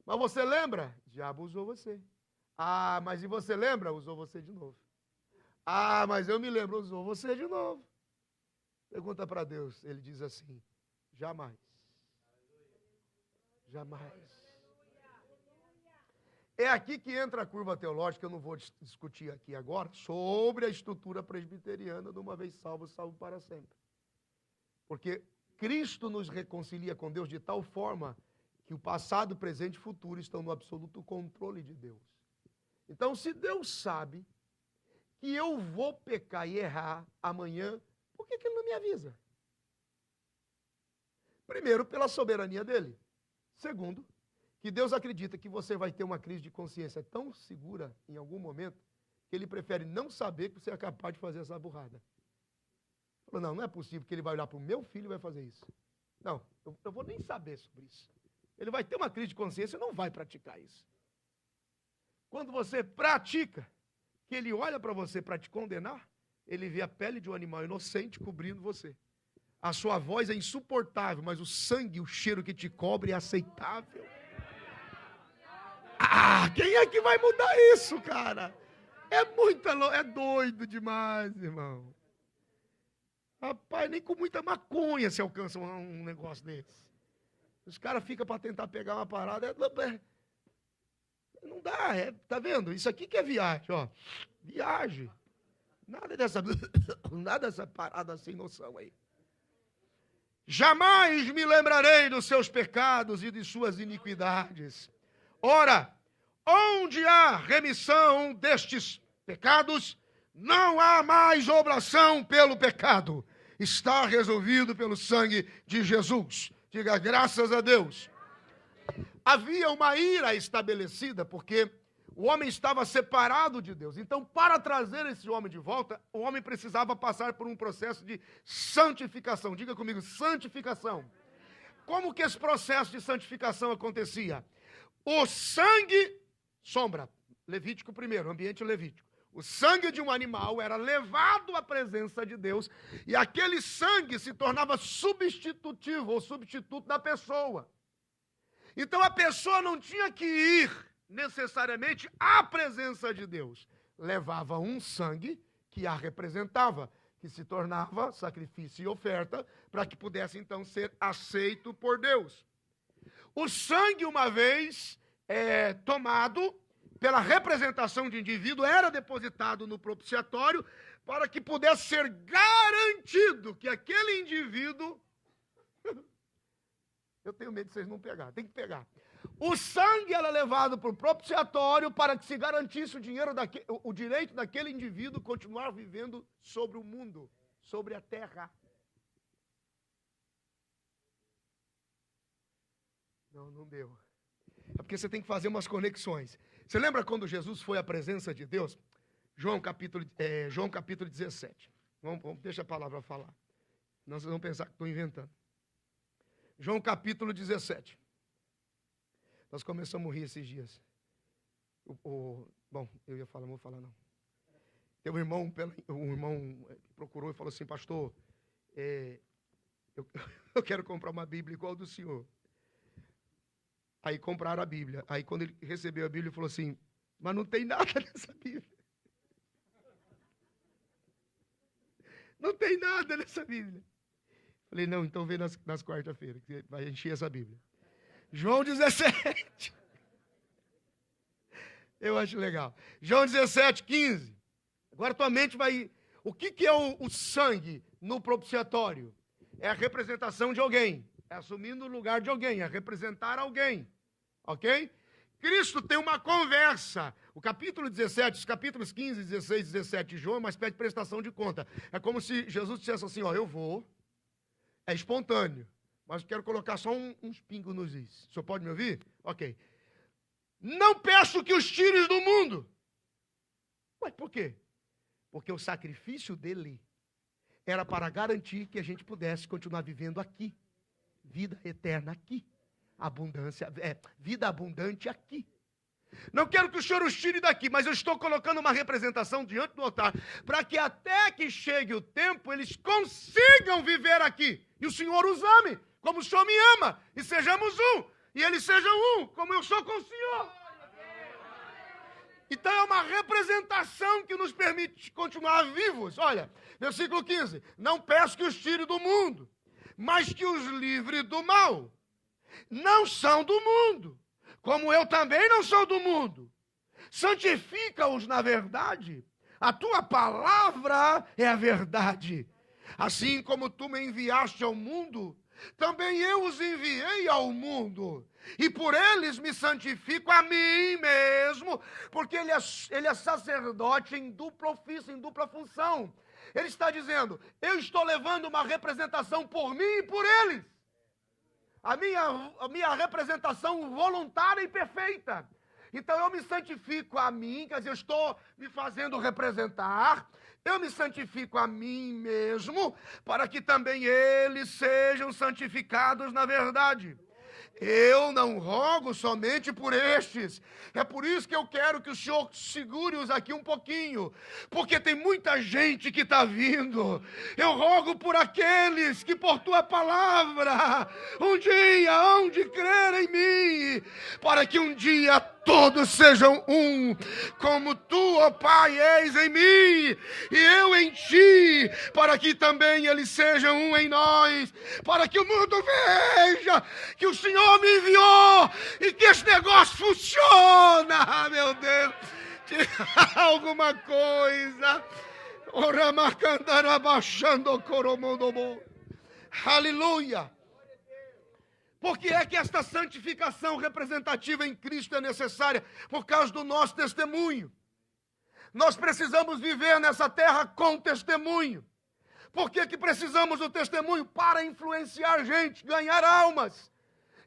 Mas você lembra? O diabo usou você. Mas e você lembra? Usou você de novo. Mas eu me lembro, usou você de novo. Pergunta para Deus, ele diz assim, jamais. Jamais. É aqui que entra a curva teológica, eu não vou discutir aqui agora, sobre a estrutura presbiteriana de uma vez salvo, salvo para sempre. Porque Cristo nos reconcilia com Deus de tal forma que o passado, presente e futuro estão no absoluto controle de Deus. Então, se Deus sabe que eu vou pecar e errar amanhã, por que Ele não me avisa? Primeiro, pela soberania dele. Segundo, que Deus acredita que você vai ter uma crise de consciência tão segura em algum momento, que Ele prefere não saber que você é capaz de fazer essa burrada. Falou, não é possível que Ele vai olhar para o meu filho e vai fazer isso. Não, eu vou nem saber sobre isso. Ele vai ter uma crise de consciência e não vai praticar isso. Quando você pratica, que Ele olha para você para te condenar, Ele vê a pele de um animal inocente cobrindo você. A sua voz é insuportável, mas o sangue, o cheiro que te cobre é aceitável. Quem é que vai mudar isso, cara? É doido demais, irmão. Rapaz, nem com muita maconha se alcança um negócio desse. Os caras ficam para tentar pegar uma parada. Não dá, tá vendo? Isso aqui que é viagem, ó. Viagem. Nada dessa parada sem noção aí. Jamais me lembrarei dos seus pecados e de suas iniquidades. Ora, onde há remissão destes pecados, não há mais oblação pelo pecado. Está resolvido pelo sangue de Jesus. Diga graças a Deus. Havia uma ira estabelecida, porque o homem estava separado de Deus. Então, para trazer esse homem de volta, o homem precisava passar por um processo de santificação. Diga comigo, santificação. Como que esse processo de santificação acontecia? O sangue, sombra, Levítico primeiro, ambiente levítico. O sangue de um animal era levado à presença de Deus e aquele sangue se tornava substitutivo ou substituto da pessoa. Então a pessoa não tinha que ir necessariamente à presença de Deus. Levava um sangue que a representava, que se tornava sacrifício e oferta, para que pudesse então ser aceito por Deus. O sangue, uma vez tomado pela representação de indivíduo, era depositado no propiciatório para que pudesse ser garantido que aquele indivíduo... Eu tenho medo de vocês não pegar, tem que pegar. O sangue era levado para o propiciatório para que se garantisse o direito daquele indivíduo continuar vivendo sobre o mundo, sobre a terra. Não deu. É porque você tem que fazer umas conexões. Você lembra quando Jesus foi à presença de Deus? João capítulo 17. Deixa a palavra falar. Senão vocês vão pensar que estou inventando. João capítulo 17. Nós começamos a rir esses dias. Bom, eu ia falar, não vou falar não. Tem um irmão procurou e falou assim, pastor, eu quero comprar uma Bíblia igual a do senhor. Aí compraram a Bíblia. Aí quando ele recebeu a Bíblia, ele falou assim, mas não tem nada nessa Bíblia. Não tem nada nessa Bíblia. Falei, não, então vem nas quarta-feiras, que vai encher essa Bíblia. João 17. Eu acho legal. João 17, 15. Agora tua mente vai... O que é o sangue no propiciatório? É a representação de alguém. É assumindo o lugar de alguém. É representar alguém. Ok? Cristo tem uma conversa. O capítulo 17, os capítulos 15, 16, 17 de João é uma espécie de prestação de conta. É como se Jesus dissesse assim, ó, eu vou... É espontâneo, mas eu quero colocar só uns pingos nos is. O senhor pode me ouvir? Ok. Não peço que os tires do mundo. Mas por quê? Porque o sacrifício dele era para garantir que a gente pudesse continuar vivendo aqui. Vida eterna aqui. Vida abundante aqui. Não quero que o Senhor os tire daqui, mas eu estou colocando uma representação diante do altar, para que até que chegue o tempo, eles consigam viver aqui. E o Senhor os ame, como o Senhor me ama, e sejamos um. E eles sejam um, como eu sou com o Senhor. Então é uma representação que nos permite continuar vivos. Olha, versículo 15. Não peço que os tire do mundo, mas que os livre do mal. Não são do mundo, como eu também não sou do mundo. Santifica-os na verdade. A tua palavra é a verdade. Assim como tu me enviaste ao mundo, também eu os enviei ao mundo. E por eles me santifico a mim mesmo, porque ele é sacerdote em duplo ofício, em dupla função. Ele está dizendo, eu estou levando uma representação por mim e por eles. A minha representação voluntária e perfeita. Então eu me santifico a mim, quer dizer, eu estou me fazendo representar, eu me santifico a mim mesmo, para que também eles sejam santificados na verdade. Eu não rogo somente por estes. É por isso que eu quero que o Senhor segure-os aqui um pouquinho. Porque tem muita gente que está vindo. Eu rogo por aqueles que por tua palavra um dia hão de crer em mim. Para que um dia todos sejam um, como tu, ó Pai, és em mim e eu em ti, para que também eles sejam um em nós, para que o mundo veja que o Senhor me enviou e que esse negócio funciona. Ah, meu Deus, alguma coisa. Aleluia. Por que é que esta santificação representativa em Cristo é necessária? Por causa do nosso testemunho. Nós precisamos viver nessa terra com testemunho. Por que que precisamos do testemunho? Para influenciar gente, ganhar almas,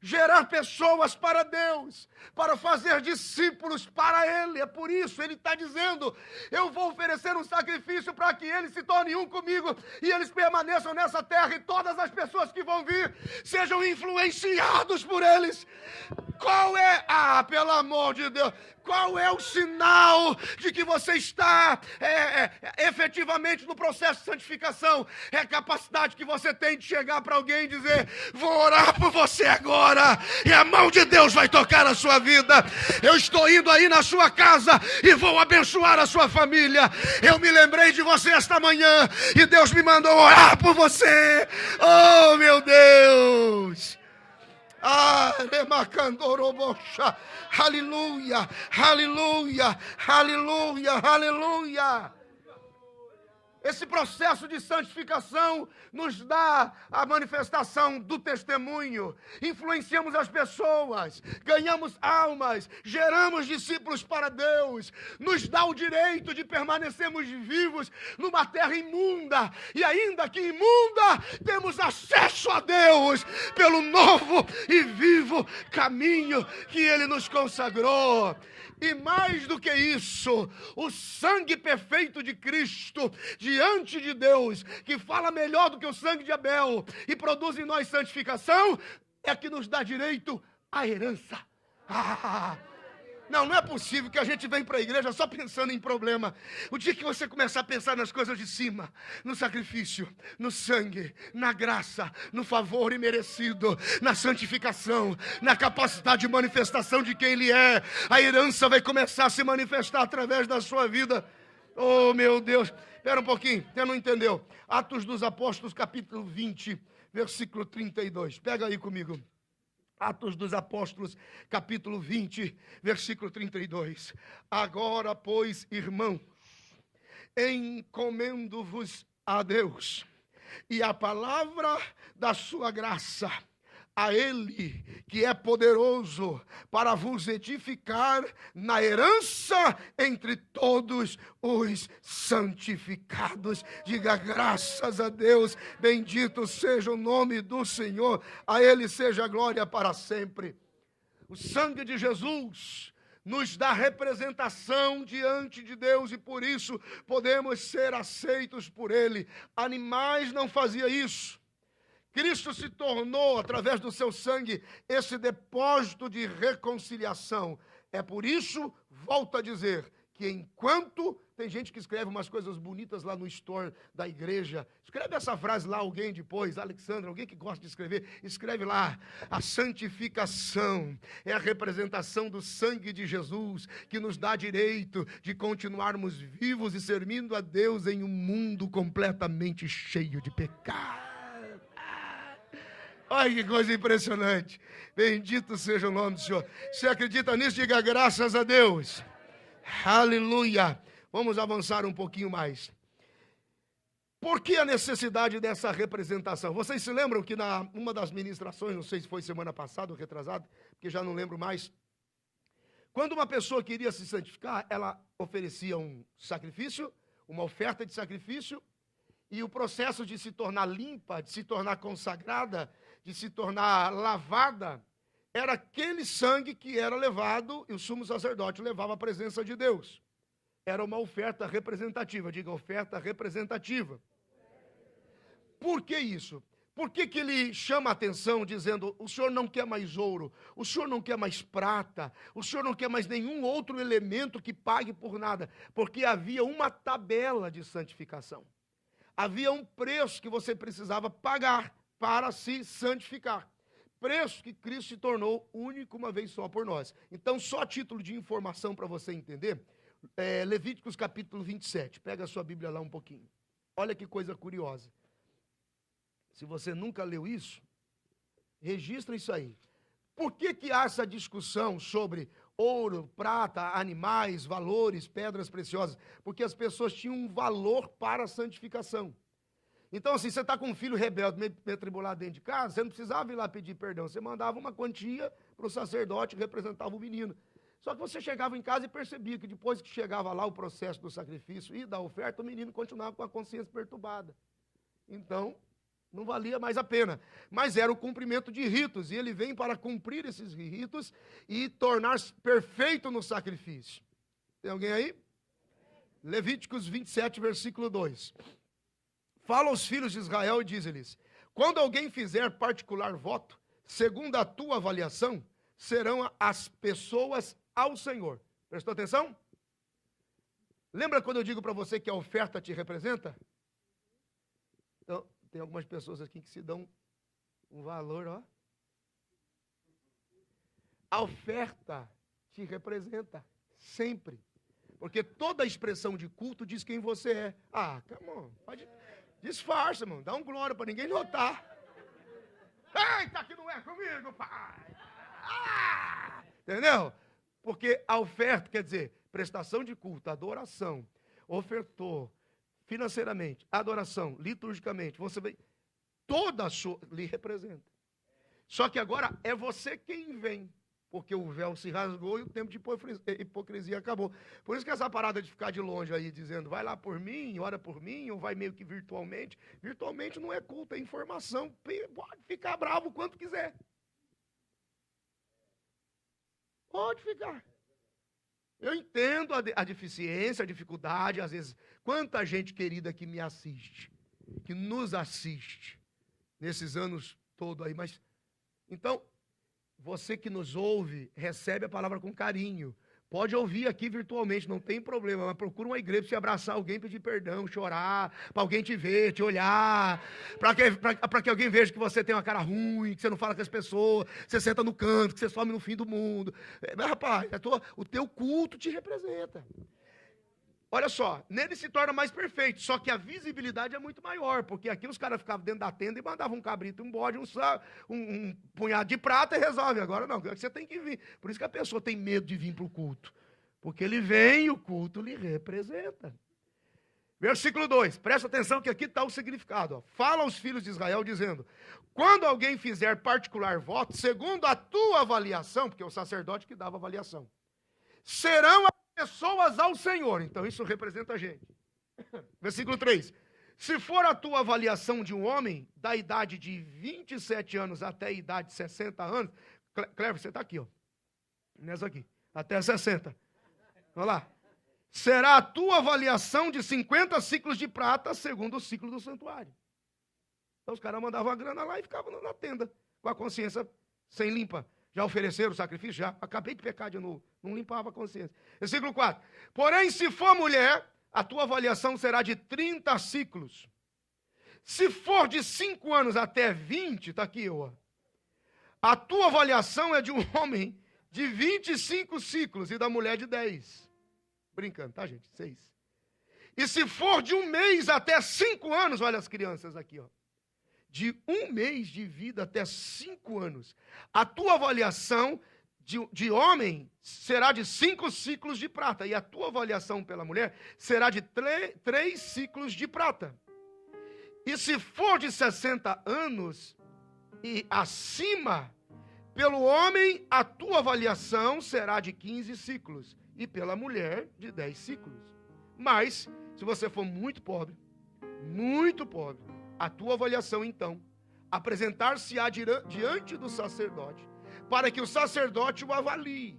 gerar pessoas para Deus, para fazer discípulos para Ele. É por isso Ele está dizendo: eu vou oferecer um sacrifício para que eles se tornem um comigo e eles permaneçam nessa terra e todas as pessoas que vão vir sejam influenciados por eles. Qual é, pelo amor de Deus, qual é o sinal de que você está efetivamente no processo de santificação? É a capacidade que você tem de chegar para alguém e dizer: vou orar por você agora, e a mão de Deus vai tocar a sua vida. Eu estou indo aí na sua casa e vou abençoar a sua família. Eu me lembrei de você esta manhã e Deus me mandou orar por você. Oh, meu Deus! Aleluia, aleluia, aleluia, aleluia. Esse processo de santificação nos dá a manifestação do testemunho. Influenciamos as pessoas, ganhamos almas, geramos discípulos para Deus. Nos dá o direito de permanecermos vivos numa terra imunda. E ainda que imunda, temos acesso a Deus pelo novo e vivo caminho que Ele nos consagrou. E mais do que isso, o sangue perfeito de Cristo diante de Deus, que fala melhor do que o sangue de Abel e produz em nós santificação, é que nos dá direito à herança. Não é possível que a gente venha para a igreja só pensando em problema. O dia que você começar a pensar nas coisas de cima, no sacrifício, no sangue, na graça, no favor imerecido, na santificação, na capacidade de manifestação de quem Ele é, a herança vai começar a se manifestar através da sua vida. Oh, meu Deus. Espera um pouquinho, você não entendeu. Atos dos Apóstolos, capítulo 20, versículo 32. Pega aí comigo. Atos dos Apóstolos, capítulo 20, versículo 32. Agora, pois, irmãos, encomendo-vos a Deus e a palavra da sua graça, a Ele que é poderoso para vos edificar na herança entre todos os santificados. Diga graças a Deus, bendito seja o nome do Senhor, a Ele seja a glória para sempre. O sangue de Jesus nos dá representação diante de Deus e por isso podemos ser aceitos por Ele. Animais não faziam isso. Cristo se tornou, através do seu sangue, esse depósito de reconciliação. É por isso, volto a dizer, que enquanto tem gente que escreve umas coisas bonitas lá no store da igreja, escreve essa frase lá, alguém depois, Alexandre, alguém que gosta de escrever, escreve lá: a santificação é a representação do sangue de Jesus, que nos dá direito de continuarmos vivos e servindo a Deus em um mundo completamente cheio de pecado. Olha que coisa impressionante. Bendito seja o nome do Senhor. Você acredita nisso? Diga graças a Deus. Aleluia. Vamos avançar um pouquinho mais. Por que a necessidade dessa representação? Vocês se lembram que numa das ministrações, não sei se foi semana passada ou retrasada, porque já não lembro mais, quando uma pessoa queria se santificar, ela oferecia um sacrifício, uma oferta de sacrifício, e o processo de se tornar limpa, de se tornar consagrada, de se tornar lavada, era aquele sangue que era levado, e o sumo sacerdote levava à presença de Deus. Era uma oferta representativa, diga oferta representativa. Por que isso? Por que ele chama a atenção dizendo: o senhor não quer mais ouro, o senhor não quer mais prata, o senhor não quer mais nenhum outro elemento que pague por nada? Porque havia uma tabela de santificação. Havia um preço que você precisava pagar para se santificar. preço que Cristo se tornou único uma vez só por nós. Então, só a título de informação para você entender, Levíticos capítulo 27. Pega a sua Bíblia lá um pouquinho. Olha que coisa curiosa. Se você nunca leu isso, registra isso aí. Por que há essa discussão sobre ouro, prata, animais, valores, pedras preciosas? Porque as pessoas tinham um valor para a santificação. Então, assim, você está com um filho rebelde, meio atribulado dentro de casa, você não precisava ir lá pedir perdão. Você mandava uma quantia para o sacerdote que representava o menino. Só que você chegava em casa e percebia que depois que chegava lá o processo do sacrifício e da oferta, o menino continuava com a consciência perturbada. Então, não valia mais a pena. Mas era o cumprimento de ritos, e ele vem para cumprir esses ritos e tornar-se perfeito no sacrifício. Tem alguém aí? Levíticos 27, versículo 2. Fala aos filhos de Israel e diz-lhes: quando alguém fizer particular voto, segundo a tua avaliação, serão as pessoas ao Senhor. Prestou atenção? Lembra quando eu digo para você que a oferta te representa? Então, tem algumas pessoas aqui que se dão um valor, ó. A oferta te representa, sempre. Porque toda expressão de culto diz quem você é. Ah, come on, pode... disfarça, mano. Dá um glória para ninguém notar. Eita, que não é comigo, pai. Ah! Entendeu? Porque a oferta, quer dizer, prestação de culto, adoração, ofertou financeiramente, adoração, liturgicamente, você vê, toda a sua lhe representa. Só que agora é você quem vem, porque o véu se rasgou e o tempo de hipocrisia acabou. Por isso que essa parada de ficar de longe aí, dizendo, vai lá por mim, ora por mim, ou vai meio que virtualmente. Virtualmente não é culto, é informação. Pode ficar bravo quanto quiser. Pode ficar. Eu entendo a deficiência, a dificuldade, às vezes, quanta gente querida que me assiste, que nos assiste, nesses anos todos aí, mas, então, você que nos ouve, recebe a palavra com carinho. Pode ouvir aqui virtualmente, não tem problema, mas procura uma igreja para você abraçar alguém, pedir perdão, chorar, para alguém te ver, te olhar, para que alguém veja que você tem uma cara ruim, que você não fala com as pessoas, você senta no canto, que você some no fim do mundo. Mas, rapaz, o teu culto te representa. Olha só, nele se torna mais perfeito, só que a visibilidade é muito maior, porque aqui os caras ficavam dentro da tenda e mandavam um cabrito, um bode, um punhado de prata e resolve. Agora não, você tem que vir. Por isso que a pessoa tem medo de vir para o culto, porque ele vem e o culto lhe representa. Versículo 2, presta atenção que aqui está o significado. Ó. Fala aos filhos de Israel dizendo, quando alguém fizer particular voto, segundo a tua avaliação, porque é o sacerdote que dava avaliação, serão pessoas ao Senhor. Então isso representa a gente. Versículo 3. Se for a tua avaliação de um homem da idade de 27 anos até a idade de 60 anos, Cleber, você está aqui, ó. Nessa aqui, até 60. Olha lá. Será a tua avaliação de 50 ciclos de prata, segundo o ciclo do santuário. Então os caras mandavam a grana lá e ficavam na tenda, com a consciência sem limpa. Já ofereceram o sacrifício? Já. Acabei de pecar de novo. Não limpava a consciência. Versículo 4. Porém, se for mulher, a tua avaliação será de 30 ciclos. Se for de 5 anos até 20, está aqui, ó. A tua avaliação é de um homem de 25 ciclos e da mulher de 10. Brincando, tá, gente? 6. E se for de 1 mês até 5 anos, olha as crianças aqui, ó. De 1 mês de vida até 5 anos. A tua avaliação de homem será de 5 ciclos de prata. E a tua avaliação pela mulher será de 3 ciclos de prata. E se for de 60 anos e acima, pelo homem, a tua avaliação será de 15 ciclos. E pela mulher, de 10 ciclos. Mas, se você for muito pobre, a tua avaliação, então, apresentar-se-á diante do sacerdote, para que o sacerdote o avalie,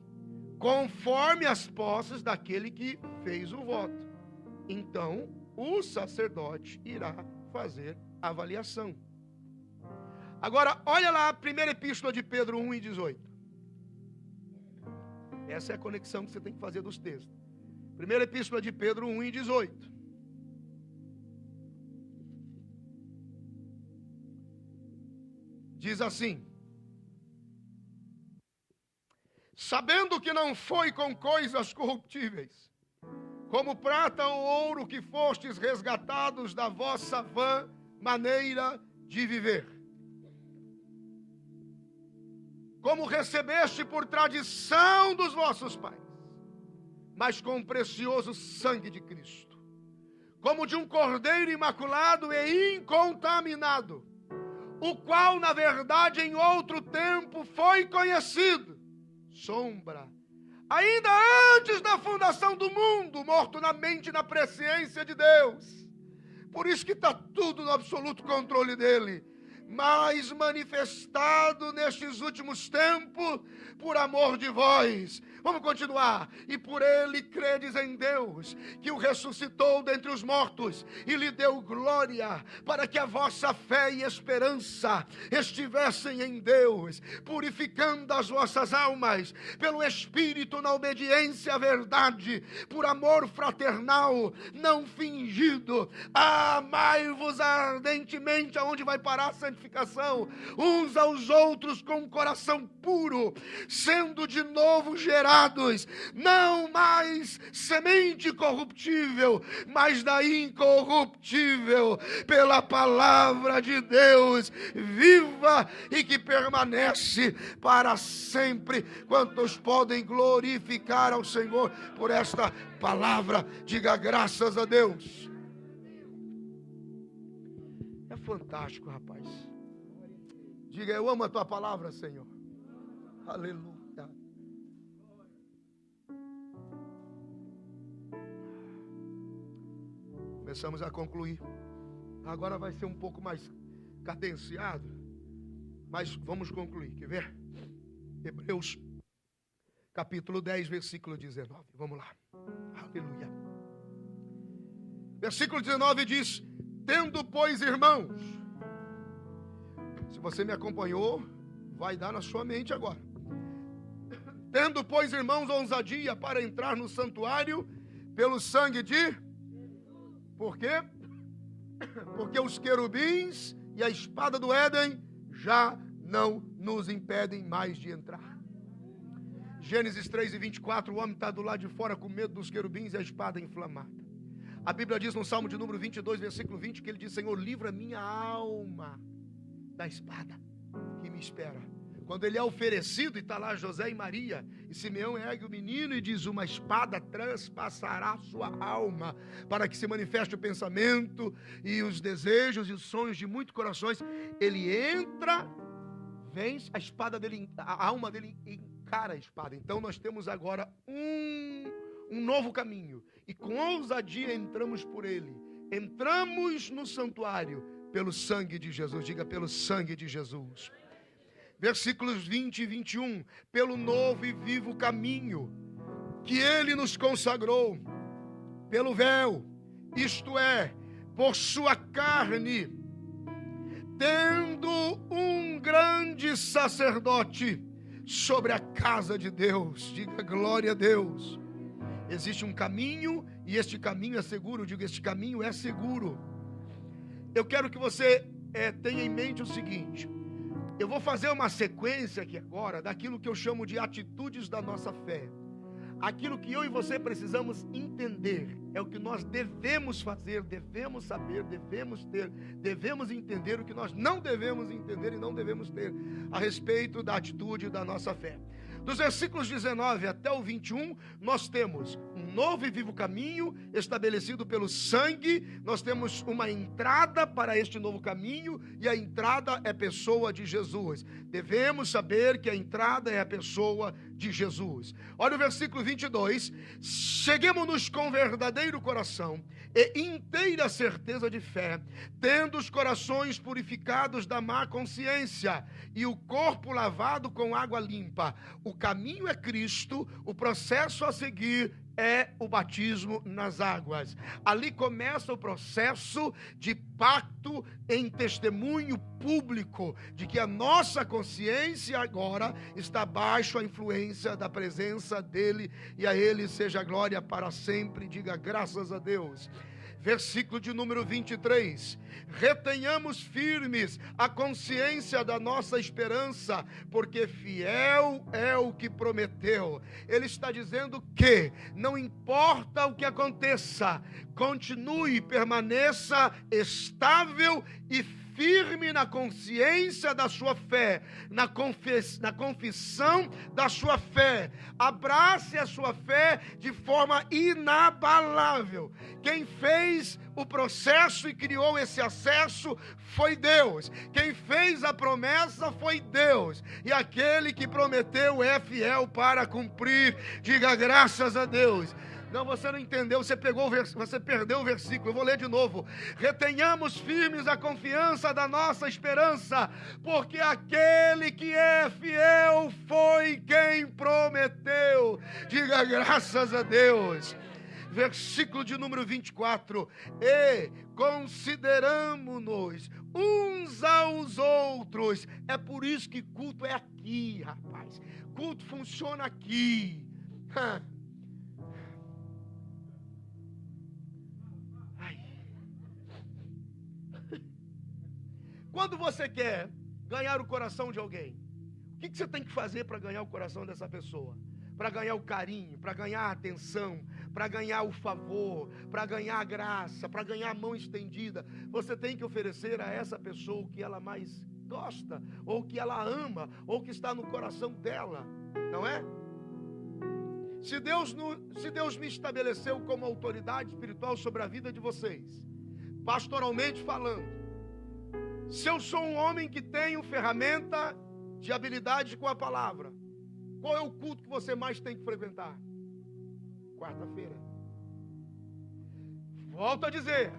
conforme as posses daquele que fez o voto. Então, o sacerdote irá fazer a avaliação. Agora, olha lá a primeira epístola de Pedro 1:18. Essa é a conexão que você tem que fazer dos textos. Primeira epístola de Pedro 1:18. Diz assim: sabendo que não foi com coisas corruptíveis, como prata ou ouro, que fostes resgatados da vossa vã maneira de viver, como recebeste por tradição dos vossos pais, mas com o precioso sangue de Cristo, como de um cordeiro imaculado e incontaminado, o qual, na verdade, em outro tempo foi conhecido, sombra, ainda antes da fundação do mundo, morto na mente e na presciência de Deus. Por isso que está tudo no absoluto controle dele, mas manifestado nestes últimos tempos por amor de vós. Vamos continuar. E por ele credes em Deus, que o ressuscitou dentre os mortos e lhe deu glória, para que a vossa fé e esperança estivessem em Deus, purificando as vossas almas pelo Espírito na obediência à verdade, por amor fraternal, não fingido. Amai-vos ardentemente. Aonde vai parar a santificação? Uns aos outros com um coração puro, sendo de novo gerados, não mais semente corruptível, mas da incorruptível, pela palavra de Deus, viva e que permanece para sempre. Quantos podem glorificar ao Senhor por esta palavra? Diga graças a Deus. É fantástico, rapaz. Diga, eu amo a tua palavra, Senhor. Aleluia. Começamos a concluir. Agora vai ser um pouco mais cadenciado, mas vamos concluir. Quer ver? Hebreus capítulo 10, versículo 19. Vamos lá. Aleluia. Versículo 19 diz: tendo, pois, irmãos, se você me acompanhou, vai dar na sua mente agora. Tendo, pois, irmãos, ousadia para entrar no santuário pelo sangue de... Por quê? Porque os querubins e a espada do Éden já não nos impedem mais de entrar. Gênesis 3 e 24, o homem está do lado de fora com medo dos querubins e a espada inflamada. A Bíblia diz no Salmo de número 22, versículo 20, que ele diz: Senhor, livra minha alma da espada que me espera. Quando ele é oferecido, e está lá José e Maria, e Simeão ergue o menino e diz: uma espada transpassará sua alma, para que se manifeste o pensamento e os desejos e os sonhos de muitos corações. Ele entra, vence, a espada dele, a alma dele encara a espada. Então nós temos agora um novo caminho, e com ousadia entramos por ele. Entramos no santuário pelo sangue de Jesus. Diga, pelo sangue de Jesus. Versículos 20 e 21, pelo novo e vivo caminho que ele nos consagrou, pelo véu, isto é, por sua carne, tendo um grande sacerdote sobre a casa de Deus. Diga glória a Deus. Existe um caminho, e este caminho é seguro. Diga, este caminho é seguro. Eu quero que você tenha em mente o seguinte: eu vou fazer uma sequência aqui agora daquilo que eu chamo de atitudes da nossa fé. Aquilo que eu e você precisamos entender é o que nós devemos fazer, devemos saber, devemos ter, devemos entender o que nós não devemos entender e não devemos ter a respeito da atitude da nossa fé. Dos versículos 19 até o 21, nós temos um novo e vivo caminho estabelecido pelo sangue. Nós temos uma entrada para este novo caminho, e a entrada é a pessoa de Jesus. Devemos saber que a entrada é a pessoa de Jesus. Olha o versículo 22. Cheguemo-nos com verdadeiro coração e inteira certeza de fé, tendo os corações purificados da má consciência e o corpo lavado com água limpa. O caminho é Cristo, o processo a seguir é o batismo nas águas. Ali começa o processo de pacto em testemunho público, de que a nossa consciência agora está abaixo a influência da presença dele, e a ele seja glória para sempre. Diga graças a Deus. Versículo de número 23. Retenhamos firmes a consciência da nossa esperança, porque fiel é o que prometeu. Ele está dizendo que não importa o que aconteça, continue, permaneça estável e firme na consciência da sua fé, na confissão da sua fé. Abrace a sua fé de forma inabalável. Quem fez o processo e criou esse acesso foi Deus. Quem fez a promessa foi Deus. E aquele que prometeu é fiel para cumprir. Diga graças a Deus. Não, você não entendeu, você perdeu o versículo. Eu vou ler de novo. Retenhamos firmes a confiança da nossa esperança, porque aquele que é fiel foi quem prometeu. Diga graças a Deus. Versículo de número 24. E consideramo-nos uns aos outros. É por isso que culto é aqui, rapaz. Culto funciona aqui. Quando você quer ganhar o coração de alguém, o que você tem que fazer para ganhar o coração dessa pessoa? Para ganhar o carinho, para ganhar a atenção, para ganhar o favor, para ganhar a graça, para ganhar a mão estendida. Você tem que oferecer a essa pessoa o que ela mais gosta, ou o que ela ama, ou o que está no coração dela, não é? Se Deus me estabeleceu como autoridade espiritual sobre a vida de vocês, pastoralmente falando, se eu sou um homem que tenho ferramenta de habilidade com a palavra, qual é o culto que você mais tem que frequentar? Quarta-feira. Volto a dizer,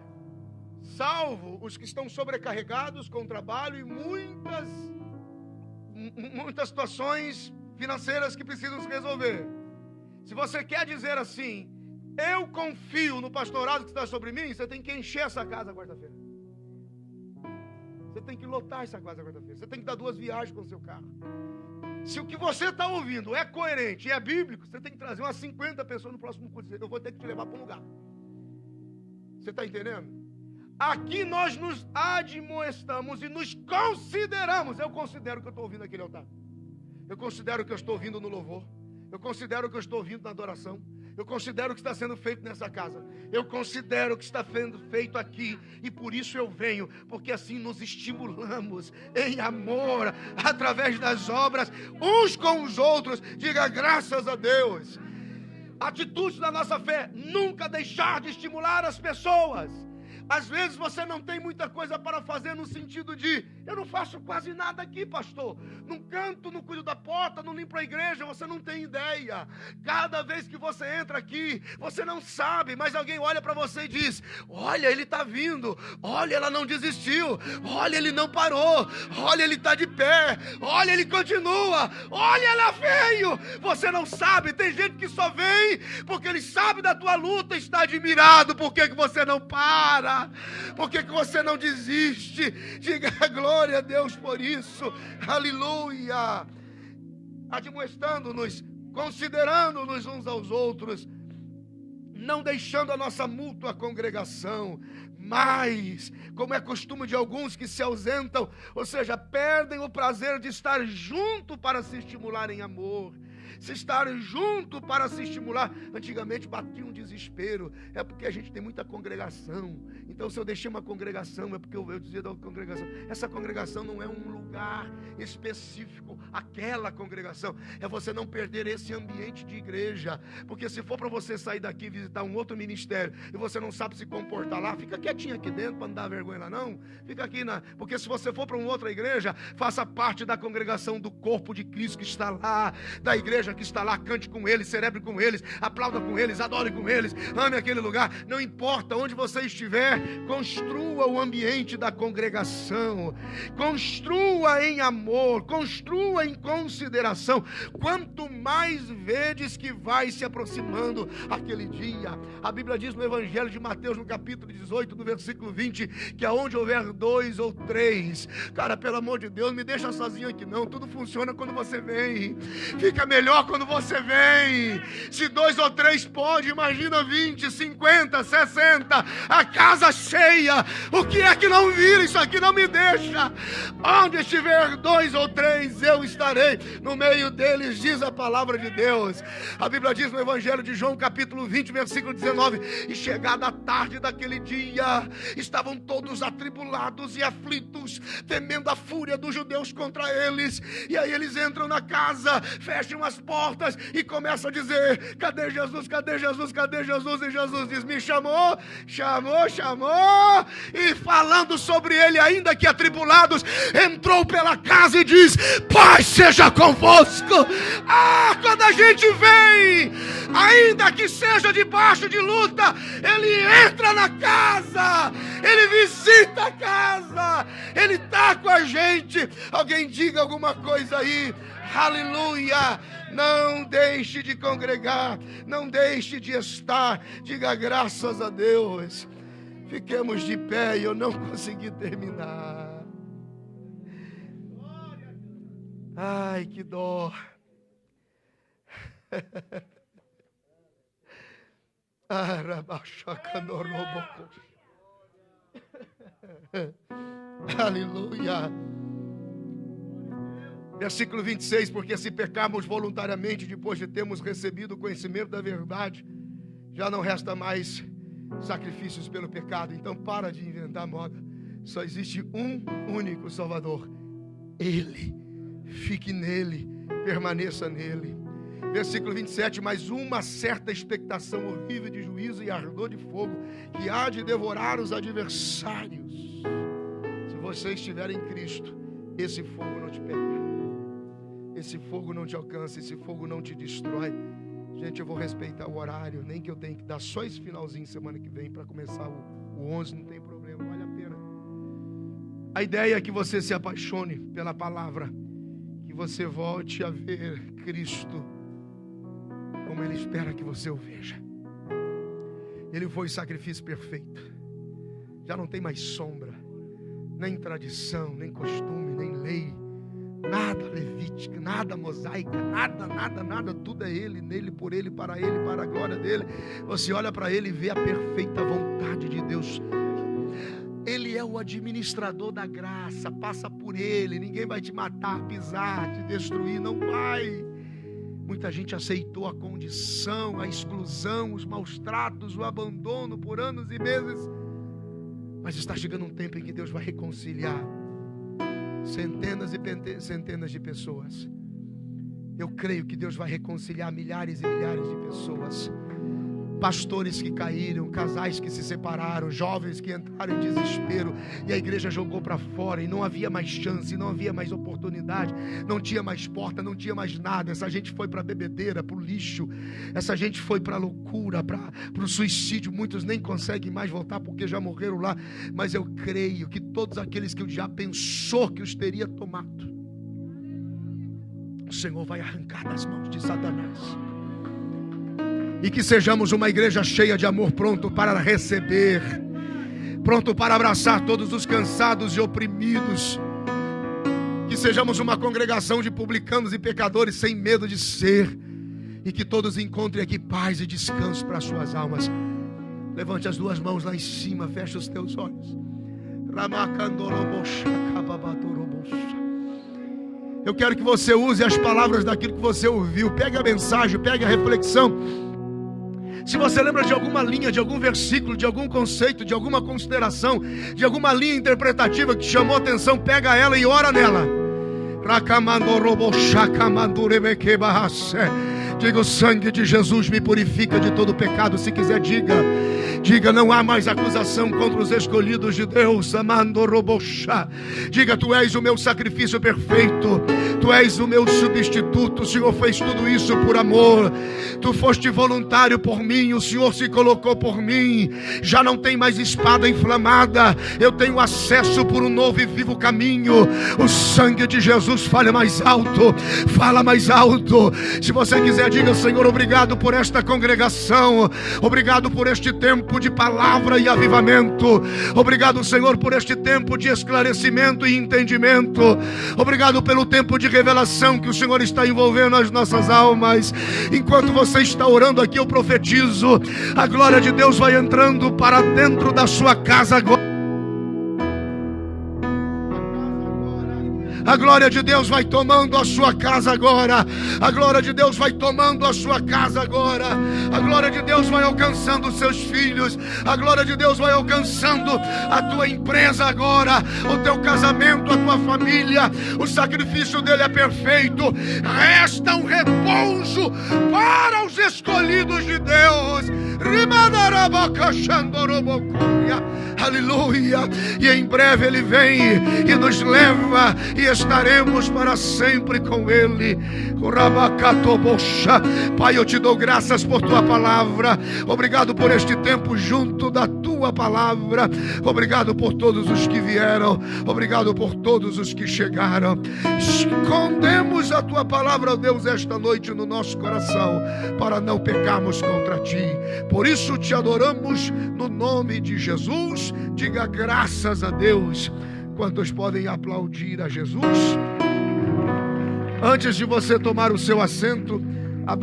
salvo os que estão sobrecarregados com o trabalho e muitas situações financeiras que precisam se resolver. Se você quer dizer assim, eu confio no pastorado que está sobre mim, você tem que encher essa casa quarta-feira. Você tem que lotar essa casa quarta-feira. Você tem que dar 2 viagens com o seu carro. Se o que você está ouvindo é coerente e é bíblico, você tem que trazer umas 50 pessoas no próximo culto. Eu vou ter que te levar para um lugar. Você está entendendo? Aqui nós nos admoestamos e nos consideramos. Eu considero que eu estou ouvindo aquele altar. Eu considero que eu estou ouvindo no louvor. Eu considero que eu estou ouvindo na adoração. Eu considero o que está sendo feito nessa casa. Eu considero o que está sendo feito aqui. E por isso eu venho. Porque assim nos estimulamos em amor. Através das obras. Uns com os outros. Diga graças a Deus. Atitude da nossa fé. Nunca deixar de estimular as pessoas. Às vezes você não tem muita coisa para fazer no sentido de, eu não faço quase nada aqui, pastor. Não canto, não cuido da porta, não limpo a igreja, você não tem ideia. Cada vez que você entra aqui, você não sabe, mas alguém olha para você e diz, olha, ele está vindo, olha, ela não desistiu, olha, ele não parou, olha, ele está de pé, olha, ele continua, olha, ela veio. Você não sabe, tem gente que só vem porque ele sabe da tua luta, está admirado, por que você não para? Por que você não desiste? Diga glória a Deus por isso. Aleluia. Admoestando-nos, considerando-nos uns aos outros, não deixando a nossa mútua congregação, mas, como é costume de alguns que se ausentam, ou seja, perdem o prazer de estar junto para se estimular em amor. Se estar junto para se estimular. Antigamente batia um desespero. É porque a gente tem muita congregação. Então se eu deixei uma congregação, é porque eu dizia da congregação, essa congregação não é um lugar específico, aquela congregação. É você não perder esse ambiente de igreja. Porque se for para você sair daqui e visitar um outro ministério, e você não sabe se comportar lá, fica quietinho aqui dentro para não dar vergonha lá não. Fica aqui porque se você for para uma outra igreja, faça parte da congregação do corpo de Cristo que está lá, da igreja que está lá, cante com eles, celebre com eles, aplauda com eles, adore com eles, ame aquele lugar. Não importa onde você estiver, construa o ambiente da congregação, construa em amor, construa em consideração. Quanto mais vedes que vai se aproximando aquele dia, a Bíblia diz no Evangelho de Mateus, no capítulo 18, no versículo 20, que aonde houver 2 ou 3, cara, pelo amor de Deus, me deixa sozinho aqui não, tudo funciona quando você vem. Fica melhor melhor quando você vem. Se 2 ou 3 pode, imagina 20, 50, 60, a casa cheia. O que é que não vira? Isso aqui não me deixa. Onde estiver 2 ou 3, eu estarei no meio deles, diz a palavra de Deus. A Bíblia diz no Evangelho de João, capítulo 20, versículo 19: e chegada a tarde daquele dia, estavam todos atribulados e aflitos, temendo a fúria dos judeus contra eles. E aí eles entram na casa, fecham as portas e começam a dizer: cadê Jesus, cadê Jesus, cadê Jesus? E Jesus diz: me chamou, chamou. E falando sobre ele, ainda que atribulados, entrou pela casa e diz: paz seja convosco. Quando a gente vem, ainda que seja debaixo de luta, ele entra na casa, ele visita a casa, ele está com a gente. Alguém diga alguma coisa aí. Aleluia. Não deixe de congregar, não deixe de estar. Diga graças a Deus. Fiquemos de pé e eu não consegui terminar. Ai, que dó. Aleluia. Versículo 26: porque se pecarmos voluntariamente depois de termos recebido o conhecimento da verdade, já não resta mais sacrifícios pelo pecado. Então para de inventar moda. Só existe um único Salvador, Ele. Fique nele, permaneça nele. Versículo 27: mas uma certa expectação horrível de juízo e ardor de fogo, que há de devorar os adversários. Se você estiver em Cristo, esse fogo não te pega, esse fogo não te alcança, esse fogo não te destrói. Gente, eu vou respeitar o horário, nem que eu tenha que dar só esse finalzinho semana que vem para começar o 11, não tem problema, vale a pena. A ideia é que você se apaixone pela palavra, que você volte a ver Cristo como Ele espera que você o veja. Ele foi o sacrifício perfeito. Já não tem mais sombra, nem tradição, nem costume, nem lei, nada levítica, nada mosaica, nada, tudo é Ele, nele, por Ele, para a glória dEle. Você olha para Ele e vê a perfeita vontade de Deus. Ele é o administrador da graça, passa por Ele, ninguém vai te matar, pisar, te destruir, não vai. Muita gente aceitou a condição, a exclusão, os maus tratos, o abandono por anos e meses, mas está chegando um tempo em que Deus vai reconciliar centenas e centenas de pessoas. Eu creio que Deus vai reconciliar milhares e milhares de pessoas. Pastores que caíram, casais que se separaram, jovens que entraram em desespero e a igreja jogou para fora e não havia mais chance, não havia mais oportunidade, não tinha mais porta, não tinha mais nada. Essa gente foi para a bebedeira, para o lixo, essa gente foi para a loucura, para o suicídio. Muitos nem conseguem mais voltar porque já morreram lá. Mas eu creio que todos aqueles que o diabo pensou que os teria tomado, o Senhor vai arrancar das mãos de Satanás. E que sejamos uma igreja cheia de amor, pronto para receber, pronto para abraçar todos os cansados e oprimidos. Que sejamos uma congregação de publicanos e pecadores sem medo de ser. E que todos encontrem aqui paz e descanso para as suas almas. Levante as duas mãos lá em cima, feche os teus olhos. Eu quero que você use as palavras daquilo que você ouviu. Pegue a mensagem, pegue a reflexão. Se você lembra de alguma linha, de algum versículo, de algum conceito, de alguma consideração, de alguma linha interpretativa que te chamou a atenção, pega ela e ora nela. Diga: o sangue de Jesus me purifica de todo pecado. Se quiser, diga, não há mais acusação contra os escolhidos de Deus. Diga: tu és o meu sacrifício perfeito, tu és o meu substituto. O Senhor fez tudo isso por amor. Tu foste voluntário por mim, o Senhor se colocou por mim. Já não tem mais espada inflamada, eu tenho acesso por um novo e vivo caminho. O sangue de Jesus fala mais alto, fala mais alto. Se você quiser Aleluia. Diga, Senhor, obrigado por esta congregação. Obrigado por este tempo de palavra e avivamento. Obrigado, Senhor, por este tempo de esclarecimento e entendimento. Obrigado pelo tempo de revelação que o Senhor está envolvendo as nossas almas. Enquanto você está orando aqui, eu profetizo: a glória de Deus vai entrando para dentro da sua casa agora. A glória de Deus vai tomando a sua casa agora. A glória de Deus vai tomando a sua casa agora. A glória de Deus vai alcançando os seus filhos. A glória de Deus vai alcançando a tua empresa agora, o teu casamento, a tua família. O sacrifício dele é perfeito. Resta um repouso para os escolhidos de Deus. Aleluia. E em breve ele vem e nos leva, e estaremos para sempre com ele. Pai, eu te dou graças por tua palavra. Obrigado por este tempo junto da tua palavra. Obrigado por todos os que vieram. Obrigado por todos os que chegaram. Escondemos a tua palavra, Deus, esta noite no nosso coração, para não pecarmos contra ti. Por isso te adoramos no nome de Jesus. Diga graças a Deus. Quantos podem aplaudir a Jesus? Antes de você tomar o seu assento,